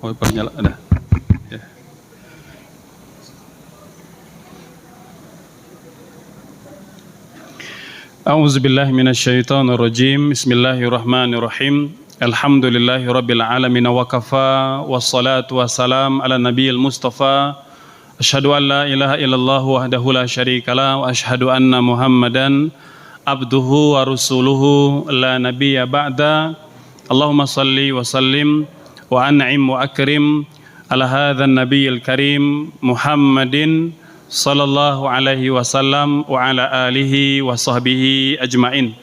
Wipernya ada. Ya. A'udzubillahi minasyaitonirrajim. Bismillahirrahmanirrahim. Alhamdulillahirabbil alamin wa kafa wassalatu wassalam ala nabiyil mustafa. Asyhadu an la ilaha illallah wahdahu la syarikalah wa asyhadu anna Muhammadan abduhu wa rasuluhu la nabiyya ba'da. Allahumma salli wa sallim wa an'im wa akrim ala hadzal nabiyil karim Muhammadin sallallahu alaihi wasallam wa ala alihi wa sahbihi ajmain.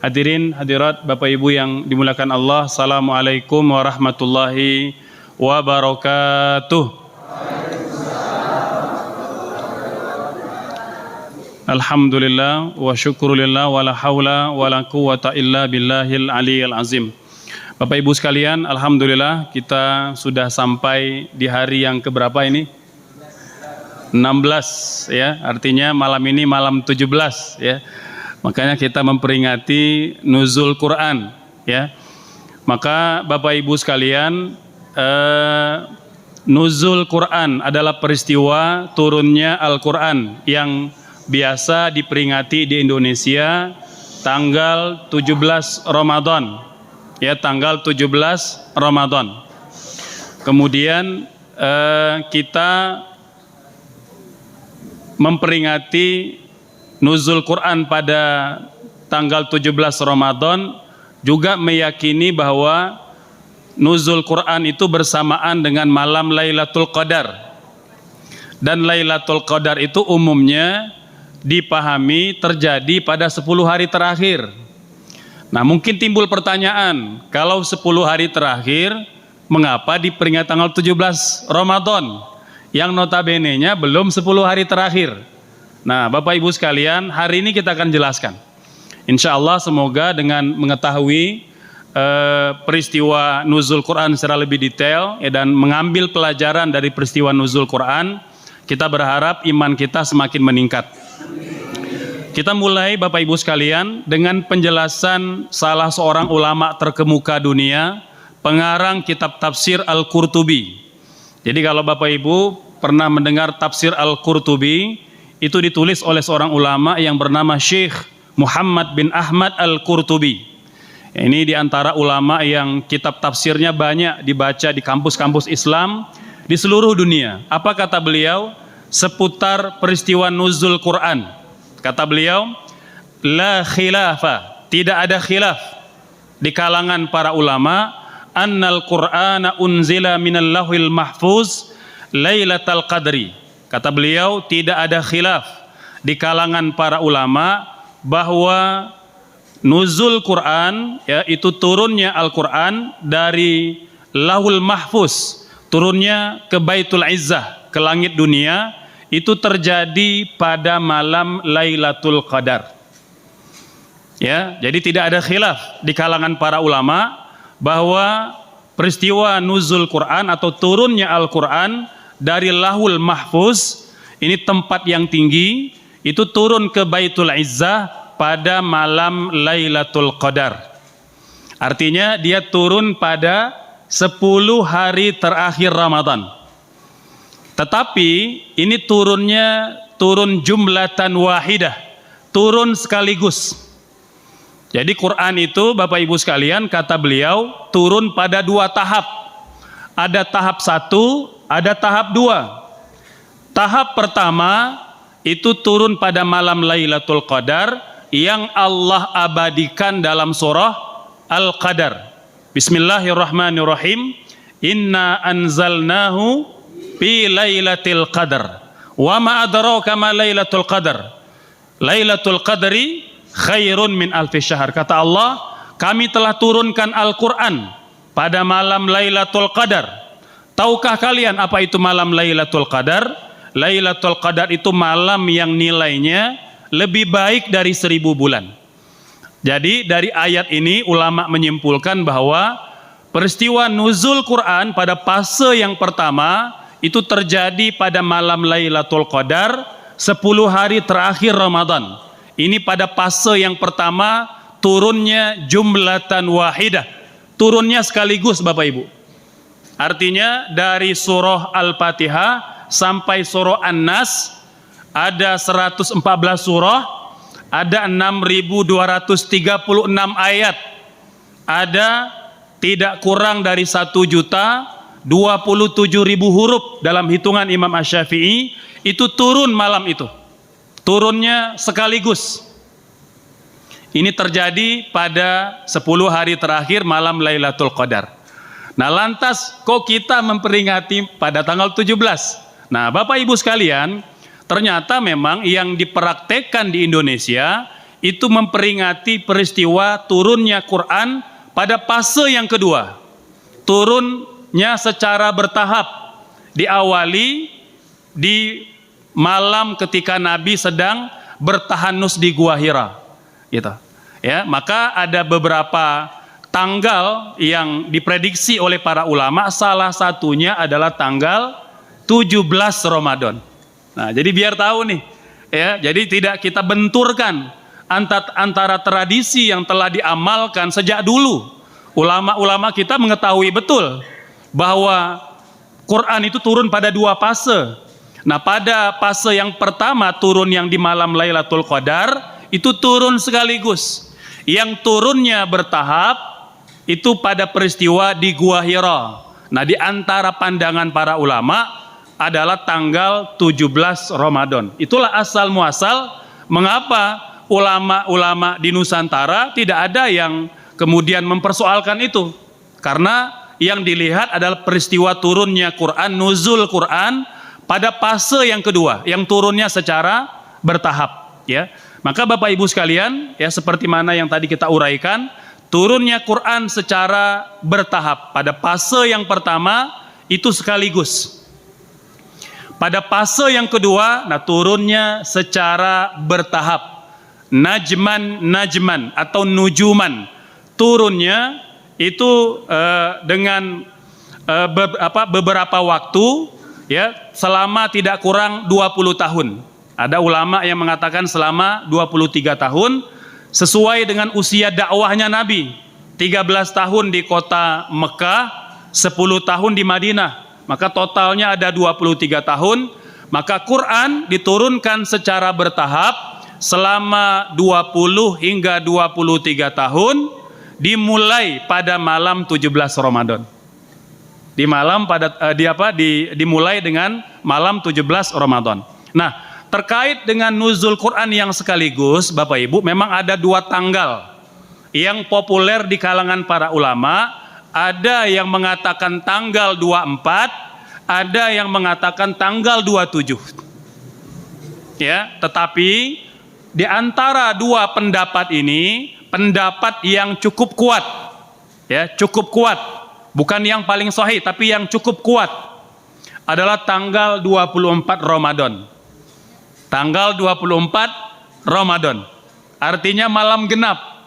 Hadirin hadirat Bapak Ibu yang dimuliakan Allah, assalamualaikum warahmatullahi wabarakatuh. Alhamdulillah wa syukurulillah wa la haula wa la quwwata illa billahil aliyil azim. Bapak Ibu sekalian, alhamdulillah kita sudah sampai di hari yang keberapa ini? 16 ya, artinya malam ini malam 17 ya. Makanya kita memperingati nuzul Quran ya. Maka Bapak Ibu sekalian, nuzul Quran adalah peristiwa turunnya Al-Quran yang biasa diperingati di Indonesia tanggal 17 Ramadan. Ya, tanggal 17 Ramadan. Kemudian kita memperingati nuzul Quran pada tanggal 17 Ramadan, juga meyakini bahwa nuzul Quran itu bersamaan dengan malam Lailatul Qadar. Dan Lailatul Qadar itu umumnya dipahami terjadi pada 10 hari terakhir. Nah, mungkin timbul pertanyaan, kalau 10 hari terakhir, mengapa diperingati tanggal 17 Ramadan? Yang notabene-nya belum 10 hari terakhir. Nah, Bapak Ibu sekalian, hari ini kita akan jelaskan. Insya Allah semoga dengan mengetahui peristiwa nuzul Quran secara lebih detail ya, dan mengambil pelajaran dari peristiwa nuzul Quran, kita berharap iman kita semakin meningkat. Kita mulai Bapak Ibu sekalian dengan penjelasan salah seorang ulama terkemuka dunia, pengarang kitab tafsir Al-Qurtubi. Jadi kalau Bapak Ibu pernah mendengar tafsir Al-Qurtubi, itu ditulis oleh seorang ulama yang bernama Syekh Muhammad bin Ahmad Al-Qurtubi. Ini diantara ulama yang kitab tafsirnya banyak dibaca di kampus-kampus Islam di seluruh dunia. Apa kata beliau seputar peristiwa nuzul Quran? Kata beliau, la khilafa, tidak ada khilaf di kalangan para ulama, annal Qur'ana unzila minal lauhil mahfuz lailatal qadri. Kata beliau, tidak ada khilaf di kalangan para ulama bahwa nuzul Quran ya, itu turunnya Al-Quran dari lauhul mahfuz, turunnya ke Baitul Izzah, ke langit dunia, itu terjadi pada malam Lailatul Qadar. Ya, jadi tidak ada khilaf di kalangan para ulama bahwa peristiwa nuzul Quran atau turunnya Al-Quran dari Lauhul Mahfuz, ini tempat yang tinggi, itu turun ke Baitul Izzah pada malam Lailatul Qadar. Artinya dia turun pada 10 hari terakhir Ramadan. Tetapi ini turun jumlatan wahidah, turun sekaligus. Jadi Quran itu Bapak Ibu sekalian, kata beliau, turun pada 2 tahap. Ada tahap 1, ada tahap 2. Tahap pertama itu turun pada malam Lailatul Qadar yang Allah abadikan dalam surah Al-Qadar. Bismillahirrahmanirrahim. Inna anzalnahu fi lailatul qadar wa ma adraka ma lailatul qadar lailatul qadri khairun min alfi syahr. Kata Allah, kami telah turunkan Al-Quran pada malam Lailatul Qadar. Tahukah kalian apa itu malam Lailatul Qadar? Lailatul Qadar itu malam yang nilainya lebih baik dari 1000 bulan. Jadi dari ayat ini ulama menyimpulkan bahwa peristiwa nuzul Quran pada fase yang pertama itu terjadi pada malam Lailatul Qadar 10 hari terakhir Ramadan. Ini pada fase yang pertama, turunnya jumlatan wahidah, turunnya sekaligus Bapak Ibu. Artinya dari surah Al-Fatihah sampai surah An-Nas ada 114 surah, ada 6.236 ayat, ada tidak kurang dari 1.027.000 huruf dalam hitungan Imam Asy-Syafi'i. Itu turun malam itu, turunnya sekaligus. Ini terjadi pada 10 hari terakhir malam Lailatul Qadar. Nah, lantas kok kita memperingati pada tanggal 17? Nah, Bapak Ibu sekalian, ternyata memang yang dipraktekkan di Indonesia itu memperingati peristiwa turunnya Quran pada fase yang kedua. Turunnya secara bertahap. Diawali di malam ketika Nabi sedang bertahanus di Gua Hira. Gitu. Ya, maka ada beberapa tanggal yang diprediksi oleh para ulama, salah satunya adalah tanggal 17 Ramadan. Nah, jadi biar tahu nih, ya, jadi tidak kita benturkan antara tradisi yang telah diamalkan sejak dulu. Ulama-ulama kita mengetahui betul bahwa Quran itu turun pada 2 fase. Nah, pada fase yang pertama turun yang di malam Lailatul Qadar itu turun sekaligus. Yang turunnya bertahap itu pada peristiwa di Gua Hira. Nah, di antara pandangan para ulama adalah tanggal 17 Ramadan. Itulah asal muasal mengapa ulama-ulama di Nusantara tidak ada yang kemudian mempersoalkan itu. Karena yang dilihat adalah peristiwa turunnya Quran, nuzul Quran pada fase yang kedua, yang turunnya secara bertahap, ya. Maka Bapak Ibu sekalian, ya, seperti mana yang tadi kita uraikan, turunnya Quran secara bertahap. Pada fase yang pertama itu sekaligus. Pada fase yang kedua, nah, turunnya secara bertahap. Najman atau nujuman. Turunnya itu dengan beberapa waktu, ya, selama tidak kurang 20 tahun. Ada ulama yang mengatakan selama 23 tahun. Sesuai dengan usia dakwahnya Nabi, 13 tahun di kota Mekah, 10 tahun di Madinah, maka totalnya ada 23 tahun. Maka Quran diturunkan secara bertahap selama 20 hingga 23 tahun, dimulai pada malam 17 Ramadan. Dimulai dengan malam 17 Ramadan. Nah, terkait dengan nuzul Quran yang sekaligus, Bapak Ibu, memang ada 2 tanggal yang populer di kalangan para ulama. Ada yang mengatakan tanggal 24, ada yang mengatakan tanggal 27. Ya, tetapi di antara 2 pendapat ini, pendapat yang cukup kuat, ya, cukup kuat, bukan yang paling sahih, tapi yang cukup kuat adalah tanggal 24 Ramadan. Tanggal 24 Ramadan, artinya malam genap.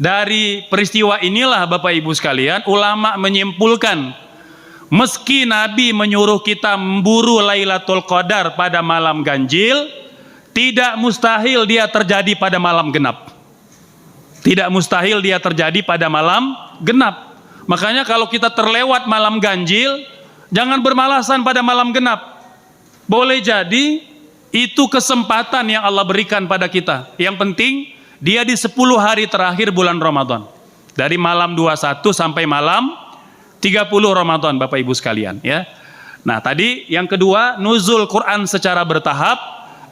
Dari peristiwa inilah Bapak Ibu sekalian, ulama menyimpulkan, meski Nabi menyuruh kita memburu Lailatul Qadar pada malam ganjil, tidak mustahil dia terjadi pada malam genap. Tidak mustahil dia terjadi pada malam genap. Makanya kalau kita terlewat malam ganjil, jangan bermalasan pada malam genap. Boleh jadi itu kesempatan yang Allah berikan pada kita. Yang penting dia di 10 hari terakhir bulan Ramadan, dari malam 21 sampai malam 30 Ramadan, Bapak Ibu sekalian, ya. Nah, tadi yang kedua, nuzul Quran secara bertahap.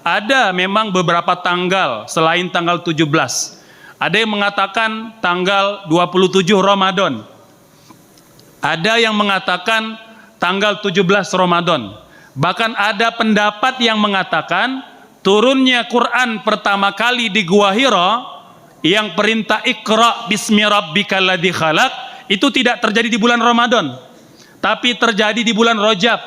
Ada memang beberapa tanggal selain tanggal 17. Ada yang mengatakan tanggal 27 Ramadan. Ada yang mengatakan tanggal 17 Ramadan. Bahkan ada pendapat yang mengatakan turunnya Quran pertama kali di Gua Hira, yang perintah Iqra bismi rabbikal ladzi khalaq, itu tidak terjadi di bulan Ramadan, tapi terjadi di bulan Rajab.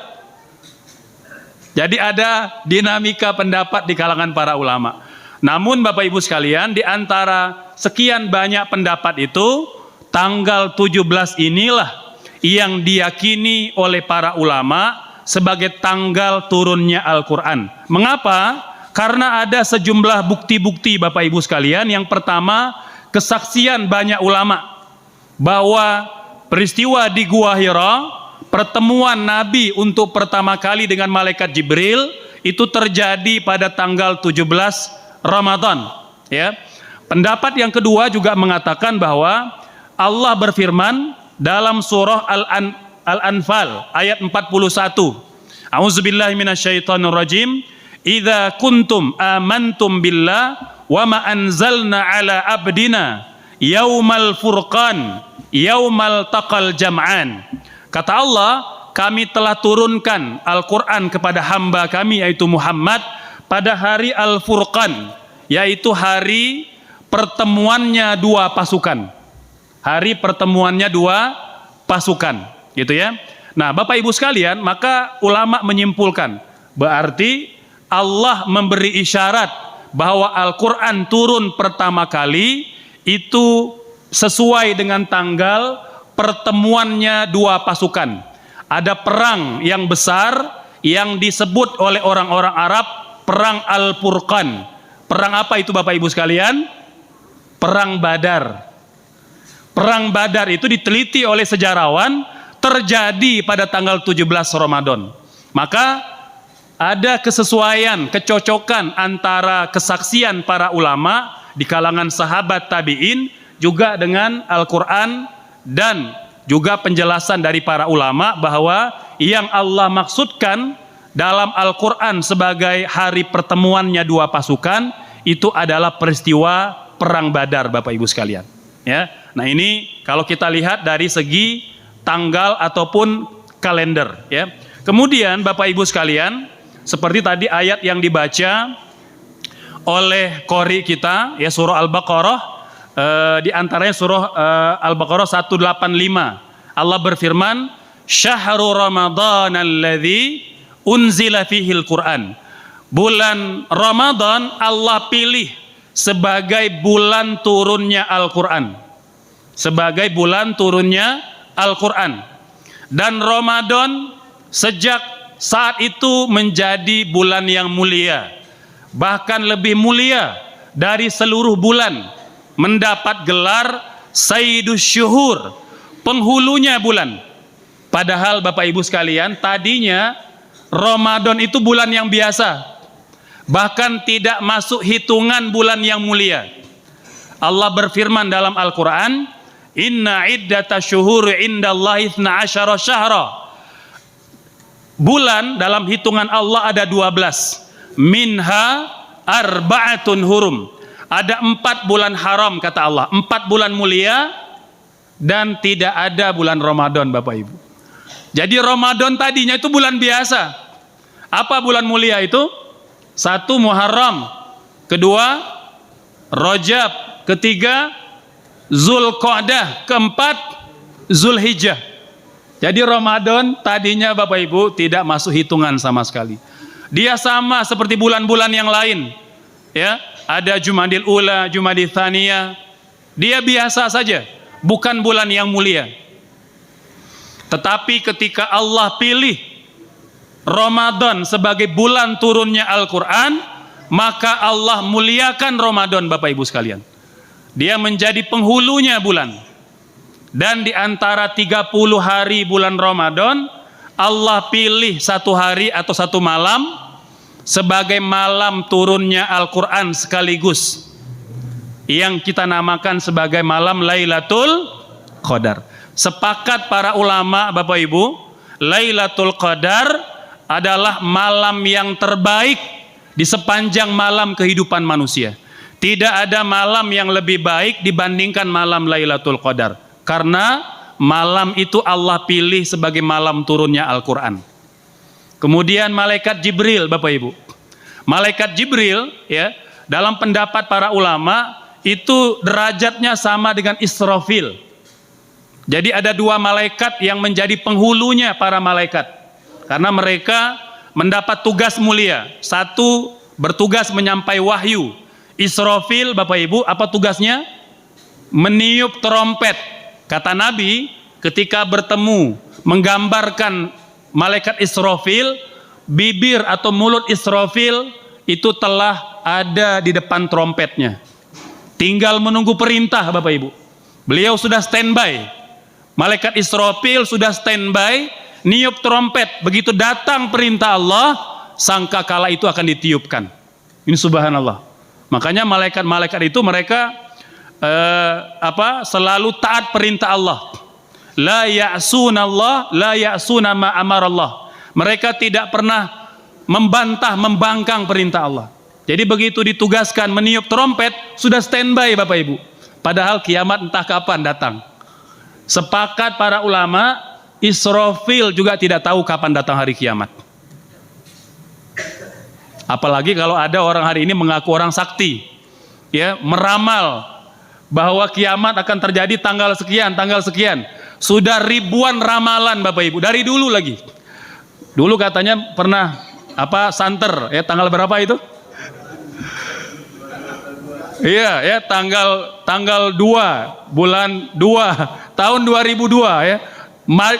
Jadi ada dinamika pendapat di kalangan para ulama. Namun Bapak Ibu sekalian, di antara sekian banyak pendapat itu, tanggal 17 inilah yang diyakini oleh para ulama sebagai tanggal turunnya Al-Quran. Mengapa? Karena ada sejumlah bukti-bukti Bapak Ibu sekalian. Yang pertama, kesaksian banyak ulama bahwa peristiwa di Gua Hira pertemuan Nabi untuk pertama kali dengan malaikat Jibril itu terjadi pada tanggal 17 Ramadan, ya. Pendapat yang kedua juga mengatakan bahwa Allah berfirman dalam surah Al-Anfal ayat 41. A'udzubillahi minasyaitonirrajim. Idza kuntum amantum billah wa ma anzalna ala abdina yaumal furqan yaumal taqal jam'an. Kata Allah, kami telah turunkan Al-Quran kepada hamba kami yaitu Muhammad pada hari Al-Furqan, yaitu hari pertemuannya dua pasukan. Hari pertemuannya dua pasukan, gitu ya. Nah, Bapak Ibu sekalian, maka ulama menyimpulkan berarti Allah memberi isyarat bahwa Al-Quran turun pertama kali itu sesuai dengan tanggal pertemuannya dua pasukan. Ada perang yang besar yang disebut oleh orang-orang Arab perang Al-Furqan. Perang apa itu Bapak Ibu sekalian? Perang Badar. Perang Badar itu diteliti oleh sejarawan terjadi pada tanggal 17 Ramadan. Maka ada kesesuaian, kecocokan antara kesaksian para ulama di kalangan sahabat tabi'in juga dengan Al-Quran dan juga penjelasan dari para ulama bahwa yang Allah maksudkan dalam Al-Quran sebagai hari pertemuannya dua pasukan itu adalah peristiwa perang Badar, Bapak Ibu sekalian, ya. Nah, ini kalau kita lihat dari segi tanggal ataupun kalender, ya. Kemudian Bapak Ibu sekalian, seperti tadi ayat yang dibaca oleh qori kita, ya, surah Al-Baqarah, di antaranya surah Al-Baqarah 185. Allah berfirman, "Syahrul Ramadan alladzi unzila fihil Qur'an." Bulan Ramadan Allah pilih sebagai bulan turunnya Al-Quran, sebagai bulan turunnya Al-Quran. Dan Ramadan sejak saat itu menjadi bulan yang mulia, bahkan lebih mulia dari seluruh bulan, mendapat gelar Sayyidus Syuhur, penghulunya bulan. Padahal Bapak Ibu sekalian, tadinya Ramadan itu bulan yang biasa, bahkan tidak masuk hitungan bulan yang mulia. Allah berfirman dalam Al-Quran, "Inna iddata syuhuri indallahi 12 syahra." Bulan dalam hitungan Allah ada 12. Minha arba'atun hurum. Ada 4 bulan haram kata Allah, 4 bulan mulia, dan tidak ada bulan Ramadan, Bapak Ibu. Jadi Ramadan tadinya itu bulan biasa. Apa bulan mulia itu? 1 Muharram, 2 Rajab, 3 Zulqa'dah, 4 Zulhijjah. Jadi Ramadan tadinya Bapak Ibu tidak masuk hitungan sama sekali. Dia sama seperti bulan-bulan yang lain, ya. Ada Jumadil Ula, Jumadil Thaniyah. Dia biasa saja, bukan bulan yang mulia. Tetapi ketika Allah pilih Ramadan sebagai bulan turunnya Al-Quran, maka Allah muliakan Ramadan, Bapak Ibu sekalian. Dia menjadi penghulunya bulan. Dan di antara 30 hari bulan Ramadan, Allah pilih 1 hari atau 1 malam sebagai malam turunnya Al-Quran sekaligus, yang kita namakan sebagai malam Lailatul Qadar. Sepakat para ulama, Bapak Ibu, Lailatul Qadar adalah malam yang terbaik di sepanjang malam kehidupan manusia. Tidak ada malam yang lebih baik dibandingkan malam Lailatul Qadar, karena malam itu Allah pilih sebagai malam turunnya Al-Quran. Kemudian malaikat Jibril, Bapak Ibu. Malaikat Jibril, ya, dalam pendapat para ulama itu derajatnya sama dengan Israfil. Jadi ada 2 malaikat yang menjadi penghulunya para malaikat, karena mereka mendapat tugas mulia. 1 bertugas menyampai wahyu. Israfil, Bapak Ibu, apa tugasnya? Meniup trompet. Kata Nabi, ketika bertemu menggambarkan malaikat Israfil, bibir atau mulut Israfil itu telah ada di depan trompetnya, tinggal menunggu perintah, Bapak Ibu. Beliau sudah standby, malaikat Israfil sudah standby niup trompet, begitu datang perintah Allah, sangkakala itu akan ditiupkan. Ini subhanallah. Makanya malaikat-malaikat itu mereka selalu taat perintah Allah. La ya'sunallah, la ya'suna ma amarallah. Mereka tidak pernah membantah, membangkang perintah Allah. Jadi begitu ditugaskan meniup trompet, sudah standby Bapak Ibu. Padahal kiamat entah kapan datang. Sepakat para ulama, Israfil juga tidak tahu kapan datang hari kiamat. Apalagi kalau ada orang hari ini mengaku orang sakti, ya, meramal bahwa kiamat akan terjadi tanggal sekian, tanggal sekian. Sudah ribuan ramalan Bapak Ibu, dari dulu lagi. Dulu katanya pernah santer, ya, tanggal berapa itu? Iya, ya, tanggal 2 bulan 2 tahun 2002, ya.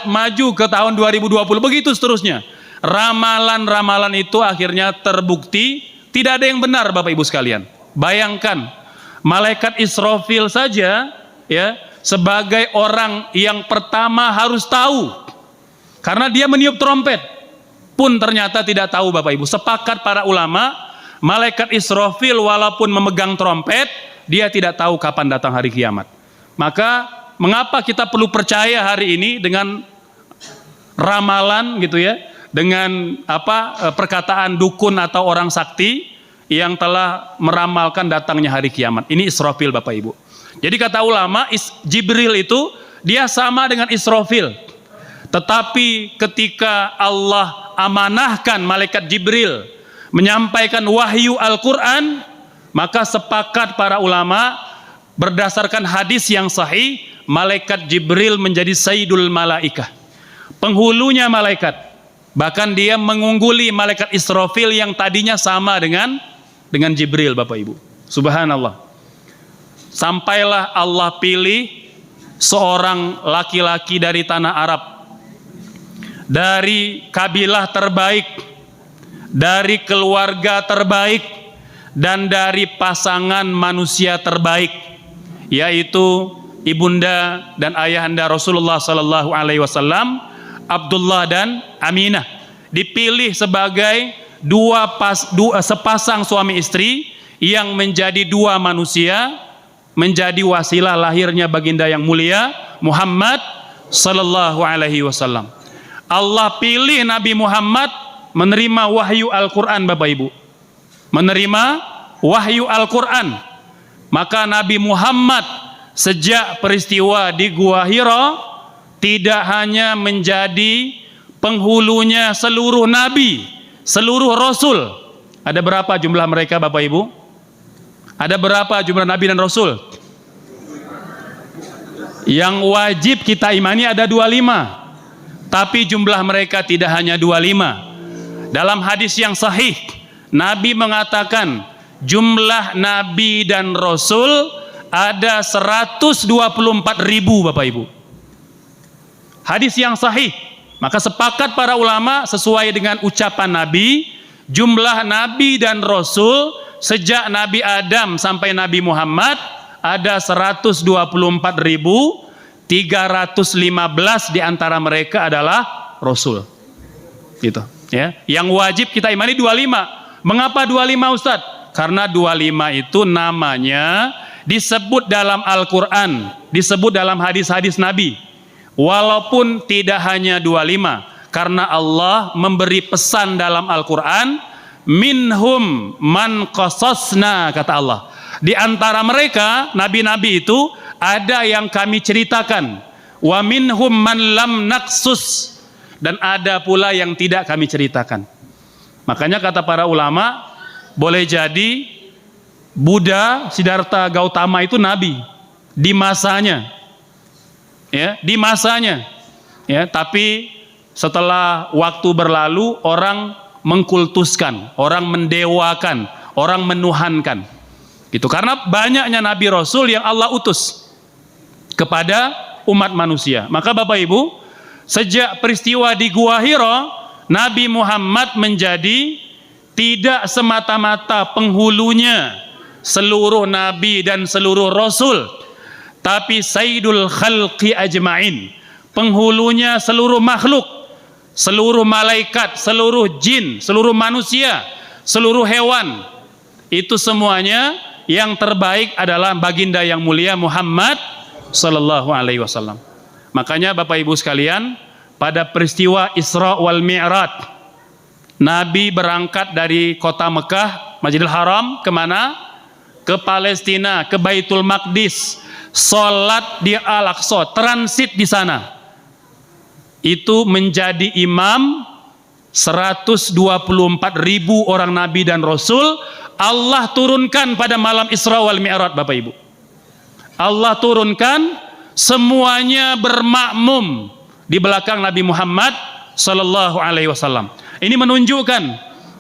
Maju ke tahun 2020, begitu seterusnya. Ramalan-ramalan itu akhirnya terbukti tidak ada yang benar Bapak Ibu sekalian. Bayangkan, malaikat Israfil saja, ya, sebagai orang yang pertama harus tahu, karena dia meniup trompet pun ternyata tidak tahu Bapak Ibu. Sepakat para ulama, malaikat Israfil walaupun memegang trompet, dia tidak tahu kapan datang hari kiamat. Maka mengapa kita perlu percaya hari ini dengan ramalan gitu ya, dengan perkataan dukun atau orang sakti yang telah meramalkan datangnya hari kiamat. Ini Israfil Bapak Ibu. Jadi kata ulama, Jibril itu dia sama dengan Israfil. Tetapi ketika Allah amanahkan malaikat Jibril menyampaikan wahyu Al-Quran, maka sepakat para ulama berdasarkan hadis yang sahih, malaikat Jibril menjadi Sayyidul Malaikah, penghulunya malaikat. Bahkan dia mengungguli malaikat Israfil yang tadinya sama dengan Jibril Bapak Ibu. Subhanallah. Sampailah Allah pilih seorang laki-laki dari tanah Arab, dari kabilah terbaik, dari keluarga terbaik, dan dari pasangan manusia terbaik, yaitu ibunda dan ayahanda Rasulullah Sallallahu Alaihi Wasallam, Abdullah dan Aminah. Dipilih sebagai sepasang suami istri yang menjadi dua manusia, menjadi wasilah lahirnya baginda yang mulia Muhammad Sallallahu Alaihi Wasallam. Allah pilih Nabi Muhammad menerima wahyu Al-Quran Bapak Ibu, menerima wahyu Al-Quran. Maka Nabi Muhammad sejak peristiwa di Gua Hira tidak hanya menjadi penghulunya seluruh nabi, seluruh rasul. Ada berapa jumlah mereka Bapak Ibu? Ada berapa jumlah nabi dan rasul? Yang wajib kita imani ada 25. Tapi jumlah mereka tidak hanya 25. Dalam hadis yang sahih, Nabi mengatakan jumlah nabi dan rasul ada 124.000 Bapak Ibu. Hadis yang sahih. Maka sepakat para ulama sesuai dengan ucapan Nabi, jumlah nabi dan rasul sejak Nabi Adam sampai Nabi Muhammad ada 124.315 di antara mereka adalah rasul. Gitu, ya. Yang wajib kita imani 25. Mengapa 25 Ustaz? Karena 25 itu namanya disebut dalam Al-Quran, disebut dalam hadis-hadis Nabi. Walaupun tidak hanya 25, karena Allah memberi pesan dalam Al-Quran, minhum man qasasna, kata Allah. Di antara mereka, nabi-nabi itu ada yang kami ceritakan, wa minhum man lam naqsus, dan ada pula yang tidak kami ceritakan. Makanya kata para ulama, boleh jadi Buddha Siddhartha Gautama itu nabi di masanya, ya, di masanya, ya. Tapi setelah waktu berlalu, orang mengkultuskan, orang mendewakan, orang menuhankan. Gitu, karena banyaknya nabi rasul yang Allah utus kepada umat manusia. Maka Bapak Ibu, sejak peristiwa di Gua Hira, Nabi Muhammad menjadi tidak semata-mata penghulunya seluruh nabi dan seluruh rasul, tapi Sayyidul Khalqi Ajma'in, penghulunya seluruh makhluk, seluruh malaikat, seluruh jin, seluruh manusia, seluruh hewan, itu semuanya yang terbaik adalah baginda yang mulia Muhammad sallallahu alaihi wasallam. Makanya Bapak Ibu sekalian, pada peristiwa Isra wal Mi'raj, Nabi berangkat dari kota Mekah, Masjidil Haram, kemana? Ke Palestina, ke Baitul Maqdis, sholat di Al-Aqsa, transit di sana. Itu menjadi imam 124.000 orang Nabi dan Rasul. Allah turunkan pada malam Isra wal Mi'raj, Bapak Ibu. Allah turunkan, semuanya bermakmum di belakang Nabi Muhammad sallallahu alaihi wasallam. Ini menunjukkan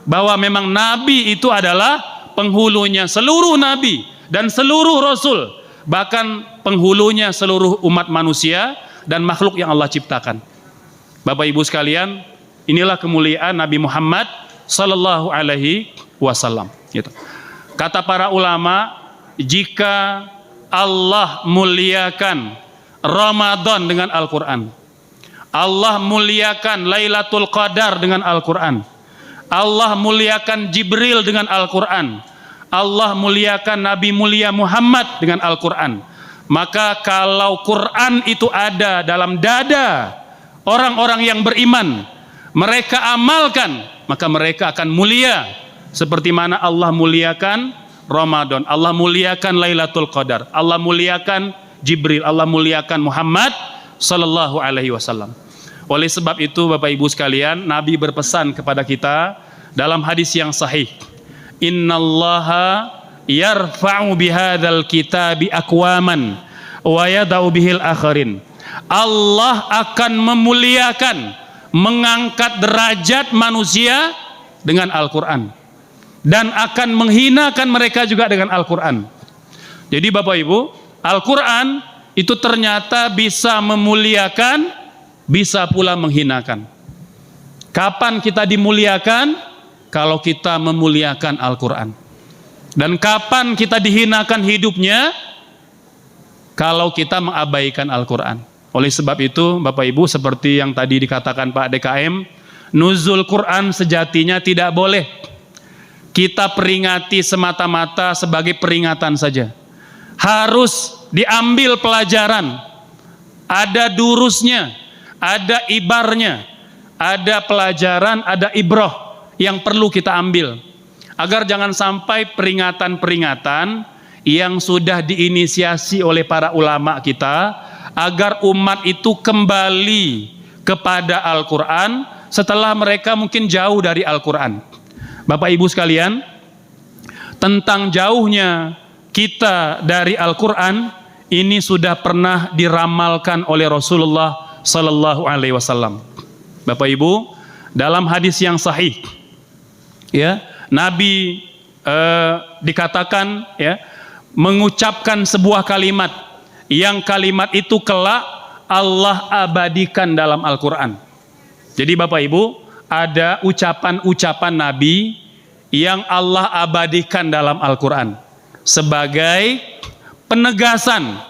bahwa memang Nabi itu adalah penghulunya seluruh Nabi dan seluruh Rasul, bahkan penghulunya seluruh umat manusia dan makhluk yang Allah ciptakan. Bapak Ibu sekalian, inilah kemuliaan Nabi Muhammad sallallahu alaihi wasallam. Gitu. Kata para ulama, jika Allah muliakan Ramadan dengan Al-Quran, Allah muliakan Lailatul Qadar dengan Al-Quran, Allah muliakan Jibril dengan Al-Quran, Allah muliakan Nabi mulia Muhammad dengan Al-Quran, maka kalau Quran itu ada dalam dada orang-orang yang beriman, mereka amalkan, maka mereka akan mulia seperti mana Allah muliakan Ramadan, Allah muliakan Lailatul Qadar, Allah muliakan Jibril, Allah muliakan Muhammad sallallahu alaihi wasallam. Oleh sebab itu Bapak Ibu sekalian, Nabi berpesan kepada kita dalam hadis yang sahih, innallaha yarfa'u bihadzal kitabi aqwaman wa yada'u bihil akharin. Allah akan memuliakan, mengangkat derajat manusia dengan Al-Quran, dan akan menghinakan mereka juga dengan Al-Quran. Jadi Bapak Ibu, Al-Quran itu ternyata bisa memuliakan, bisa pula menghinakan. Kapan kita dimuliakan? Kalau kita memuliakan Al-Quran. Dan kapan kita dihinakan hidupnya? Kalau kita mengabaikan Al-Quran. Oleh sebab itu Bapak Ibu, seperti yang tadi dikatakan Pak DKM, nuzul Quran sejatinya tidak boleh kita peringati semata-mata sebagai peringatan saja. Harus diambil pelajaran, ada durusnya, ada ibarnya, ada pelajaran, ada ibrah yang perlu kita ambil, agar jangan sampai peringatan-peringatan yang sudah diinisiasi oleh para ulama kita, agar umat itu kembali kepada Al-Quran setelah mereka mungkin jauh dari Al-Quran. Bapak Ibu sekalian, tentang jauhnya kita dari Al-Quran ini sudah pernah diramalkan oleh Rasulullah sallallahu alaihi wasallam. Bapak Ibu, dalam hadis yang sahih, ya, Nabi dikatakan, ya, mengucapkan sebuah kalimat yang kalimat itu kelak Allah abadikan dalam Al-Quran. Jadi Bapak Ibu, ada ucapan-ucapan Nabi yang Allah abadikan dalam Al-Quran sebagai penegasan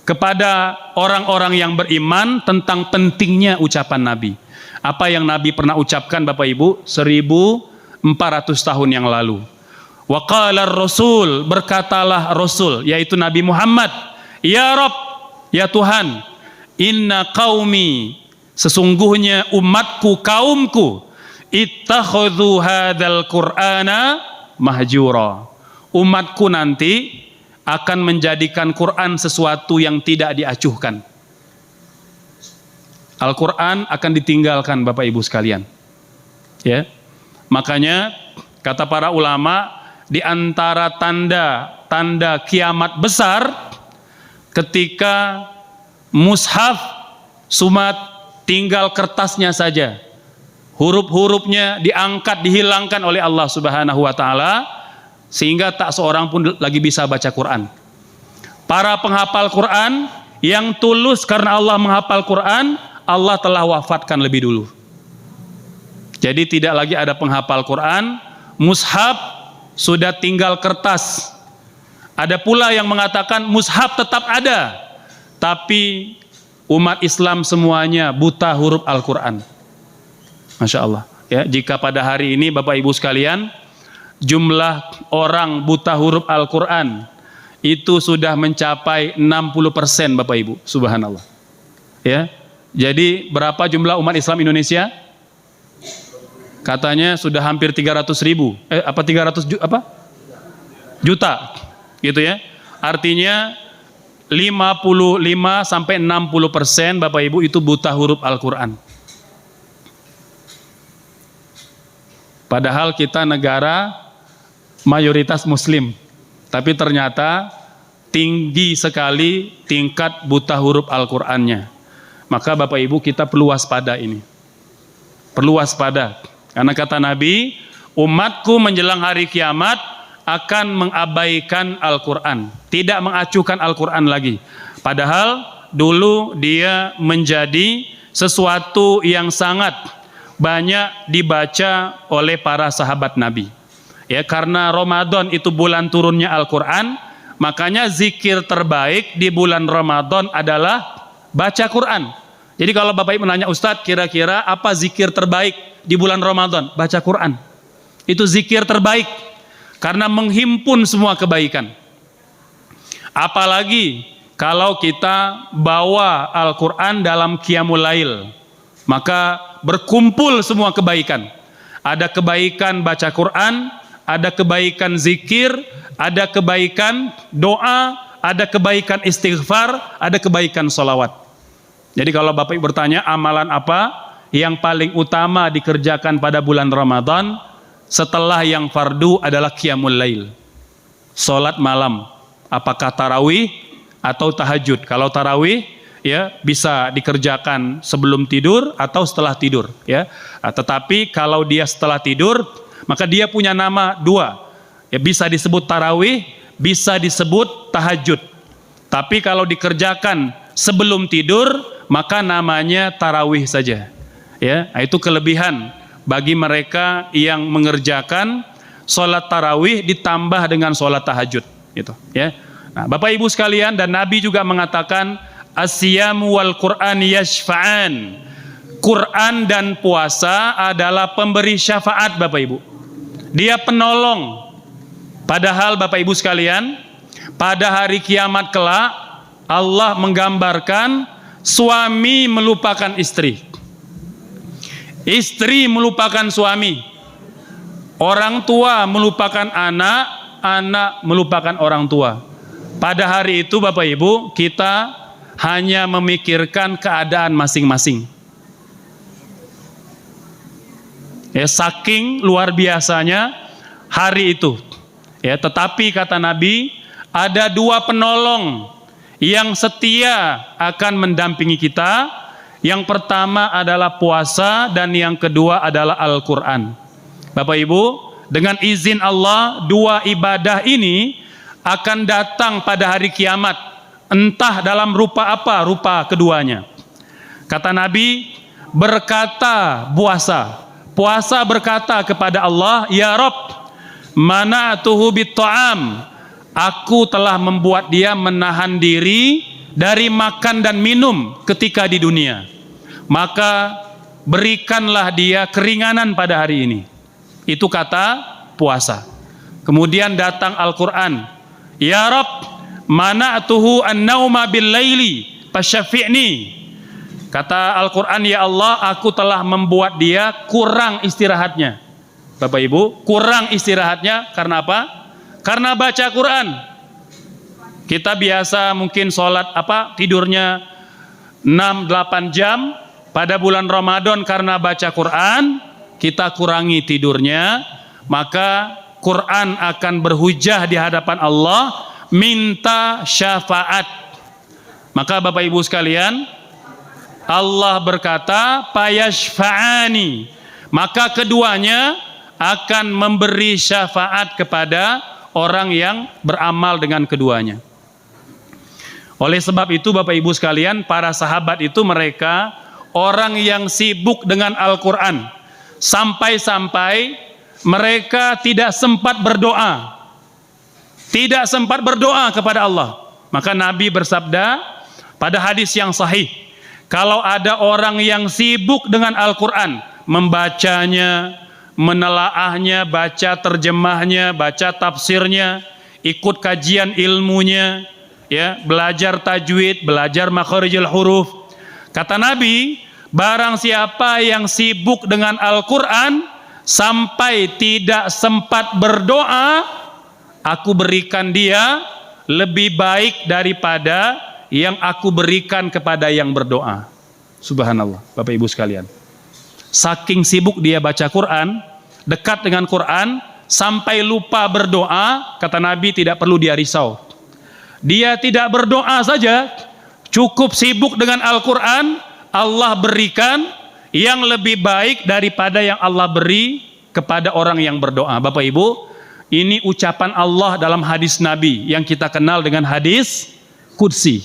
kepada orang-orang yang beriman tentang pentingnya ucapan Nabi. Apa yang Nabi pernah ucapkan Bapak Ibu 1400 tahun yang lalu. Wa qala ar-rasul, berkatalah Rasul, yaitu Nabi Muhammad, ya Rabb, ya Tuhan, inna qaumi, sesungguhnya umatku, kaumku, ittakhadhu hadzal qur'ana mahjura. Umatku nanti akan menjadikan Quran sesuatu yang tidak diacuhkan. Al-Quran akan ditinggalkan Bapak Ibu sekalian. Ya, makanya kata para ulama, di antara tanda kiamat besar ketika mushaf sumat tinggal kertasnya saja, huruf-hurufnya diangkat, dihilangkan oleh Allah Subhanahu wa taala, sehingga tak seorang pun lagi bisa baca Quran. Para penghafal Quran yang tulus karena Allah menghafal Quran, Allah telah wafatkan lebih dulu. Jadi tidak lagi ada penghafal Quran, mushaf sudah tinggal kertas. Ada pula yang mengatakan mushaf tetap ada, tapi umat Islam semuanya buta huruf Al-Quran. Masya Allah. Ya, jika pada hari ini Bapak Ibu sekalian, jumlah orang buta huruf Al-Quran itu sudah mencapai 60% Bapak Ibu. Subhanallah. Ya, jadi berapa jumlah umat Islam Indonesia? Katanya sudah hampir 300.000. 300 juta. Gitu ya. Artinya 55 sampai 60% Bapak Ibu itu buta huruf Al-Quran. Padahal kita negara mayoritas Muslim, tapi ternyata tinggi sekali tingkat buta huruf Al-Qurannya. Maka Bapak Ibu kita perlu waspada ini. Perlu waspada. Karena kata Nabi, umatku menjelang hari kiamat akan mengabaikan Al-Quran, tidak mengacuhkan Al-Quran lagi. Padahal dulu dia menjadi sesuatu yang sangat banyak dibaca oleh para sahabat Nabi. Ya, karena Ramadan itu bulan turunnya Al-Quran, makanya zikir terbaik di bulan Ramadan adalah baca Quran. Jadi kalau Bapak Ibu menanya, Ustadz kira-kira apa zikir terbaik di bulan Ramadan? Baca Quran. Itu zikir terbaik. Karena menghimpun semua kebaikan. Apalagi kalau kita bawa Al-Quran dalam Qiyamul Lail, maka berkumpul semua kebaikan. Ada kebaikan baca Quran, ada kebaikan zikir, ada kebaikan doa, ada kebaikan istighfar, ada kebaikan sholawat. Jadi kalau Bapak Ibu bertanya amalan apa yang paling utama dikerjakan pada bulan Ramadan, setelah yang fardu adalah Qiyamul Lail, sholat malam, apakah tarawih atau tahajud. Kalau tarawih ya bisa dikerjakan sebelum tidur atau setelah tidur ya. Tetapi kalau dia setelah tidur, maka dia punya nama dua ya, bisa disebut tarawih, bisa disebut tahajud. Tapi kalau dikerjakan sebelum tidur, maka namanya tarawih saja ya. Itu kelebihan bagi mereka yang mengerjakan sholat tarawih ditambah dengan sholat tahajud gitu ya. Nah, Bapak Ibu sekalian, dan Nabi juga mengatakan asyamu wal Qur'an yashfa'an. Quran dan puasa adalah pemberi syafaat Bapak Ibu. Dia penolong. Padahal Bapak Ibu sekalian, pada hari kiamat kelak Allah menggambarkan suami melupakan istri, istri melupakan suami, orang tua melupakan anak, anak melupakan orang tua. Pada hari itu Bapak Ibu, kita hanya memikirkan keadaan masing-masing. Ya, saking luar biasanya hari itu. Ya, tetapi kata Nabi, ada dua penolong yang setia akan mendampingi kita. Yang pertama adalah puasa dan yang kedua adalah Al-Quran. Bapak Ibu, dengan izin Allah, dua ibadah ini akan datang pada hari kiamat. Entah dalam rupa apa rupa keduanya. Kata Nabi, berkata puasa berkata kepada Allah, ya Rabb, mana'tuhu bit-ta'am, aku telah membuat dia menahan diri dari makan dan minum ketika di dunia, maka berikanlah dia keringanan pada hari ini. Itu kata puasa. Kemudian datang Al-Quran, ya Rabb, mana'tuhu an-nauma bil-laili fasyafi'ni. Kata Al-Quran, ya Allah, aku telah membuat dia kurang istirahatnya. Bapak Ibu, kurang istirahatnya karena apa? Karena baca Quran. Kita biasa mungkin sholat tidurnya 6-8 jam. Pada bulan Ramadan karena baca Quran, kita kurangi tidurnya, maka Quran akan berhujah di hadapan Allah, minta syafaat. Maka Bapak Ibu sekalian, Allah berkata payashfa'ani, maka keduanya akan memberi syafaat kepada orang yang beramal dengan keduanya. Oleh sebab itu Bapak Ibu sekalian, para sahabat itu mereka orang yang sibuk dengan Al-Quran, sampai-sampai mereka tidak sempat berdoa, tidak sempat berdoa kepada Allah. Maka Nabi bersabda pada hadis yang sahih, Kalau ada orang yang sibuk dengan Al-Quran, membacanya, menelaahnya, baca terjemahnya, baca tafsirnya, ikut kajian ilmunya, ya, belajar tajwid, belajar makharijul huruf. Kata Nabi, barang siapa yang sibuk dengan Al-Quran sampai tidak sempat berdoa, aku berikan dia lebih baik daripada yang aku berikan kepada yang berdoa. Subhanallah, Bapak Ibu sekalian. Saking sibuk dia baca Quran, dekat dengan Quran, sampai lupa berdoa, kata Nabi tidak perlu dia risau. Dia tidak berdoa saja, cukup sibuk dengan Al-Quran, Allah berikan yang lebih baik daripada yang Allah beri kepada orang yang berdoa. Bapak Ibu, ini ucapan Allah dalam hadis Nabi yang kita kenal dengan hadis kursi.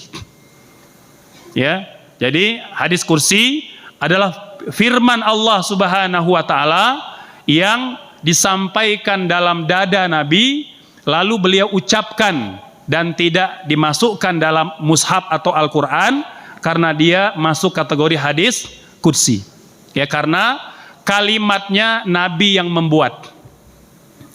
Ya, jadi hadis kursi adalah firman Allah Subhanahu wa taala yang disampaikan dalam dada Nabi, lalu beliau ucapkan dan tidak dimasukkan dalam mushaf atau Al-Quran karena dia masuk kategori hadis kursi. Ya, karena kalimatnya Nabi yang membuat.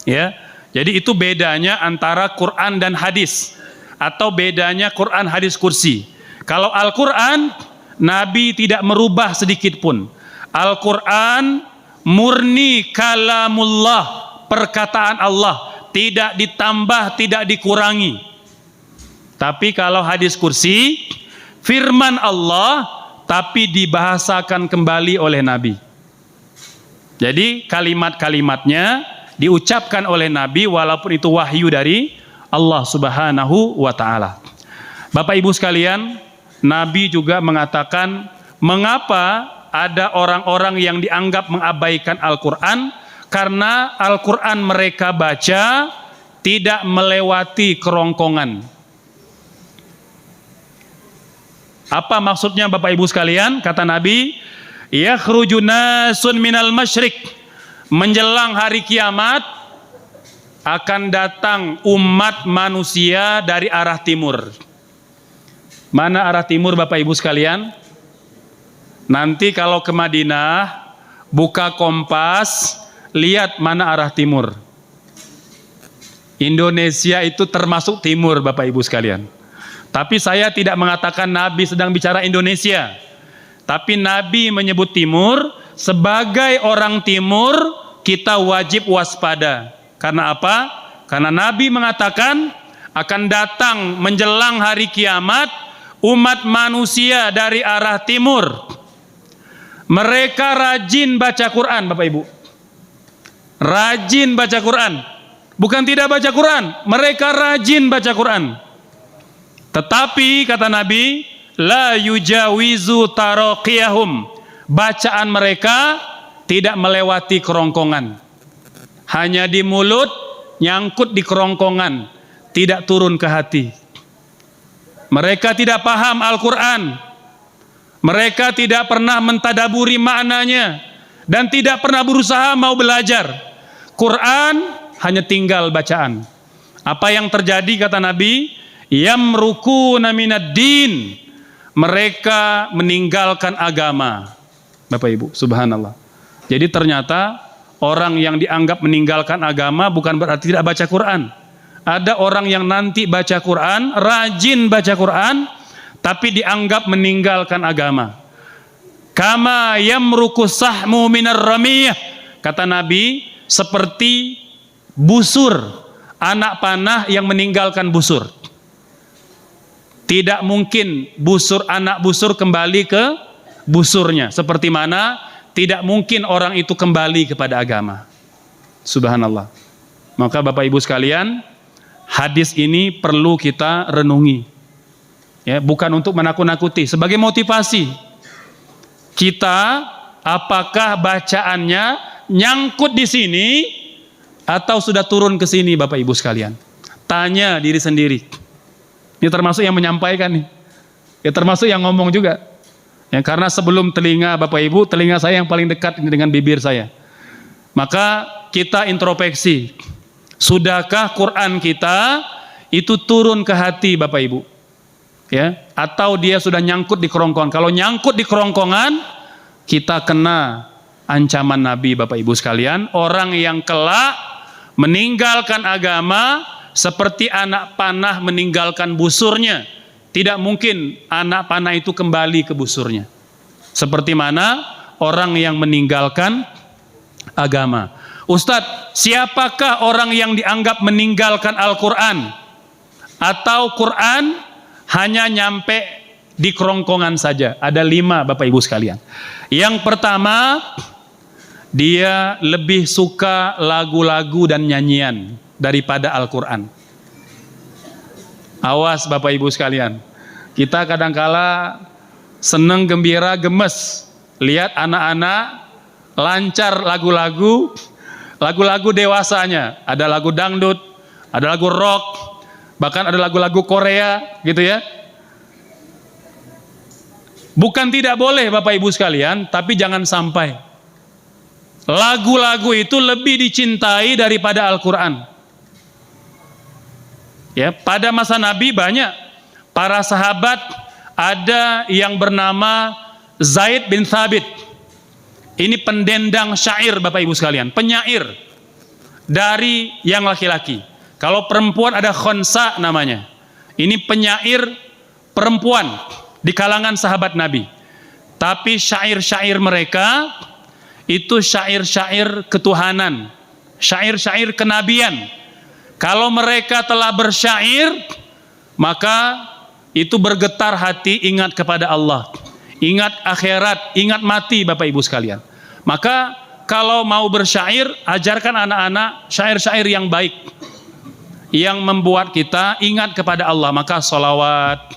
Ya, jadi itu bedanya antara Quran dan hadis, atau bedanya Quran, hadis, kursi. Kalau Al-Quran, Nabi tidak merubah sedikit pun. Al-Quran murni kalamullah, perkataan Allah, tidak ditambah, tidak dikurangi. Tapi kalau hadis kursi, firman Allah tapi dibahasakan kembali oleh Nabi. Jadi kalimat-kalimatnya diucapkan oleh Nabi walaupun itu wahyu dari Allah Subhanahu wa taala. Bapak Ibu sekalian, Nabi juga mengatakan, mengapa ada orang-orang yang dianggap mengabaikan Al-Quran? Karena Al-Quran mereka baca tidak melewati kerongkongan. Apa maksudnya Bapak Ibu sekalian? Kata Nabi, yakhruju nasun minal masyrik, menjelang hari kiamat akan datang umat manusia dari arah timur. Mana arah timur Bapak Ibu sekalian? Nanti kalau ke Madinah, buka Kompas, lihat mana arah timur. Indonesia itu termasuk timur Bapak Ibu sekalian. Tapi saya tidak mengatakan Nabi sedang bicara Indonesia. Tapi Nabi menyebut timur. Sebagai orang timur, kita wajib waspada. Karena apa? Karena Nabi mengatakan akan datang menjelang hari kiamat umat manusia dari arah timur. Mereka rajin baca Quran, Bapak Ibu. Rajin baca Quran. Bukan tidak baca Quran, mereka rajin baca Quran. Tetapi kata Nabi, la yujawizu taraqiyahum. Bacaan mereka tidak melewati kerongkongan. Hanya di mulut, nyangkut di kerongkongan, tidak turun ke hati. Mereka tidak paham Al-Quran. Mereka tidak pernah mentadaburi maknanya dan tidak pernah berusaha mau belajar. Quran hanya tinggal bacaan. Apa yang terjadi kata Nabi? Yamrukuna minad din. Mereka meninggalkan agama. Bapak Ibu, subhanallah. Jadi ternyata orang yang dianggap meninggalkan agama bukan berarti tidak baca Quran. Ada orang yang nanti baca Quran, rajin baca Quran, tapi dianggap meninggalkan agama. Kama yamruku sahmu minar ramiyah. Kata Nabi, seperti busur, anak panah yang meninggalkan busur. Tidak mungkin anak busur kembali ke busurnya. Seperti mana tidak mungkin orang itu kembali kepada agama. Subhanallah. Maka Bapak Ibu sekalian, hadis ini perlu kita renungi. Ya, bukan untuk menakut-nakuti, sebagai motivasi. Kita apakah bacaannya nyangkut di sini atau sudah turun ke sini Bapak Ibu sekalian? Tanya diri sendiri. Ini termasuk yang menyampaikan nih. Ya, termasuk yang ngomong juga. Ya, karena sebelum telinga Bapak Ibu, telinga saya yang paling dekat dengan bibir saya. Maka kita introspeksi. Sudahkah Quran kita itu turun ke hati Bapak Ibu? ya, atau dia sudah nyangkut di kerongkongan. Kalau nyangkut di kerongkongan, kita kena ancaman Nabi, Bapak Ibu sekalian. Orang yang kelak meninggalkan agama seperti anak panah meninggalkan busurnya. Tidak mungkin anak panah itu kembali ke busurnya. Seperti mana orang yang meninggalkan agama. Ustadz, siapakah orang yang dianggap meninggalkan Al-Quran? Atau Quran hanya nyampe di kerongkongan saja? Ada 5, Bapak Ibu sekalian. Yang pertama, dia lebih suka lagu-lagu dan nyanyian daripada Al-Quran. Awas Bapak Ibu sekalian, kita kadangkala seneng, gembira, gemes lihat anak-anak lancar lagu-lagu dewasanya. Ada lagu dangdut, ada lagu rock, bahkan ada lagu-lagu Korea gitu ya. Bukan tidak boleh Bapak Ibu sekalian, tapi jangan sampai lagu-lagu itu lebih dicintai daripada Al-Quran. Ya, pada masa Nabi banyak para sahabat, ada yang bernama Zaid bin Thabit. Ini pendendang syair Bapak Ibu sekalian, penyair dari yang laki-laki. Kalau perempuan ada Khonsa namanya. Ini penyair perempuan di kalangan sahabat Nabi. Tapi syair-syair mereka itu syair-syair ketuhanan, syair-syair kenabian. Kalau mereka telah bersyair, maka itu bergetar hati, ingat kepada Allah, ingat akhirat, ingat mati Bapak Ibu sekalian. Maka kalau mau bersyair, ajarkan anak-anak syair-syair yang baik, yang membuat kita ingat kepada Allah. Maka sholawat,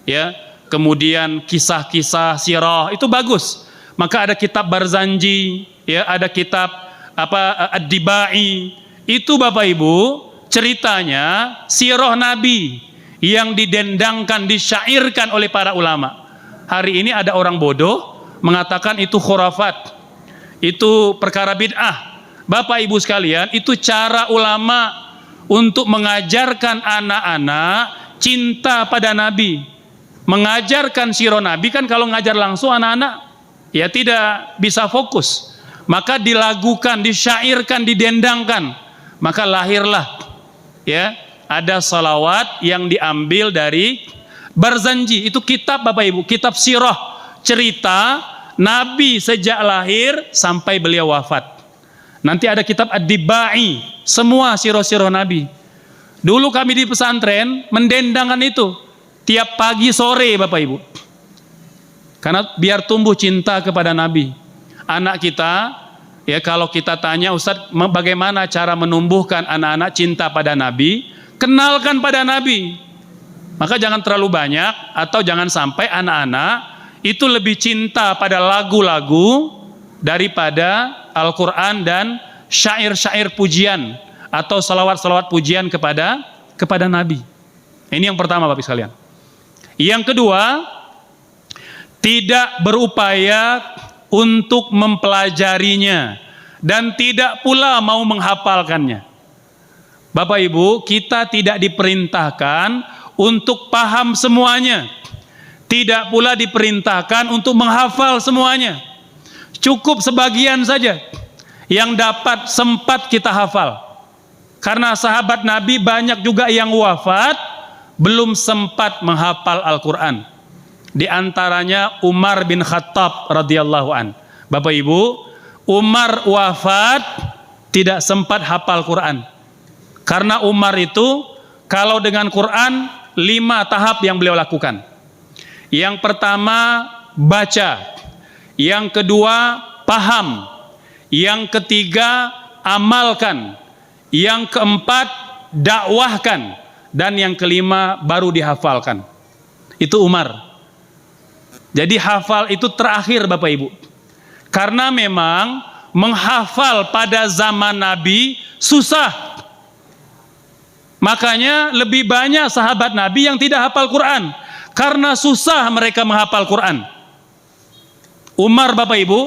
ya, kemudian kisah-kisah sirah itu bagus. Maka ada kitab Barzanji, ya, ada kitab Ad-Dibai. Itu Bapak Ibu ceritanya sirah Nabi yang didendangkan, disyairkan oleh para ulama. Hari ini ada orang bodoh mengatakan itu khurafat, itu perkara bid'ah. Bapak Ibu sekalian, itu cara ulama untuk mengajarkan anak-anak cinta pada Nabi, mengajarkan sirah Nabi. Kan kalau ngajar langsung anak-anak ya tidak bisa fokus, maka dilagukan, disyairkan, didendangkan. Maka lahirlah, ya, ada salawat yang diambil dari Barzanji. Itu kitab Bapak Ibu, kitab sirah, cerita Nabi sejak lahir sampai beliau wafat. Nanti ada kitab Ad-Dibai, semua sirah-sirah Nabi. Dulu kami di pesantren mendendangkan itu tiap pagi sore Bapak Ibu, karena biar tumbuh cinta kepada Nabi. Anak kita, ya, kalau kita tanya, Ustadz, bagaimana cara menumbuhkan anak-anak cinta pada Nabi? Kenalkan pada Nabi. Maka jangan terlalu banyak, atau jangan sampai anak-anak itu lebih cinta pada lagu-lagu daripada Al-Quran dan syair-syair pujian atau salawat-salawat pujian kepada Nabi. Ini yang pertama Bapak sekalian. Yang kedua, tidak berupaya untuk mempelajarinya dan tidak pula mau menghafalkannya. Bapak Ibu, kita tidak diperintahkan untuk paham semuanya, tidak pula diperintahkan untuk menghafal semuanya. Cukup sebagian saja yang dapat sempat kita hafal. Karena sahabat Nabi banyak juga yang wafat belum sempat menghafal Al-Quran. Di antaranya Umar bin Khattab radhiyallahu an. Bapak Ibu, Umar wafat tidak sempat hafal Quran. Karena Umar itu kalau dengan Quran 5 tahap yang beliau lakukan. Yang pertama baca, yang kedua paham, yang ketiga amalkan, yang keempat dakwahkan, dan yang kelima baru dihafalkan. Itu Umar. Jadi hafal itu terakhir Bapak Ibu. Karena memang menghafal pada zaman Nabi susah. Makanya lebih banyak sahabat Nabi yang tidak hafal Quran, karena susah mereka menghafal Quran. Umar Bapak Ibu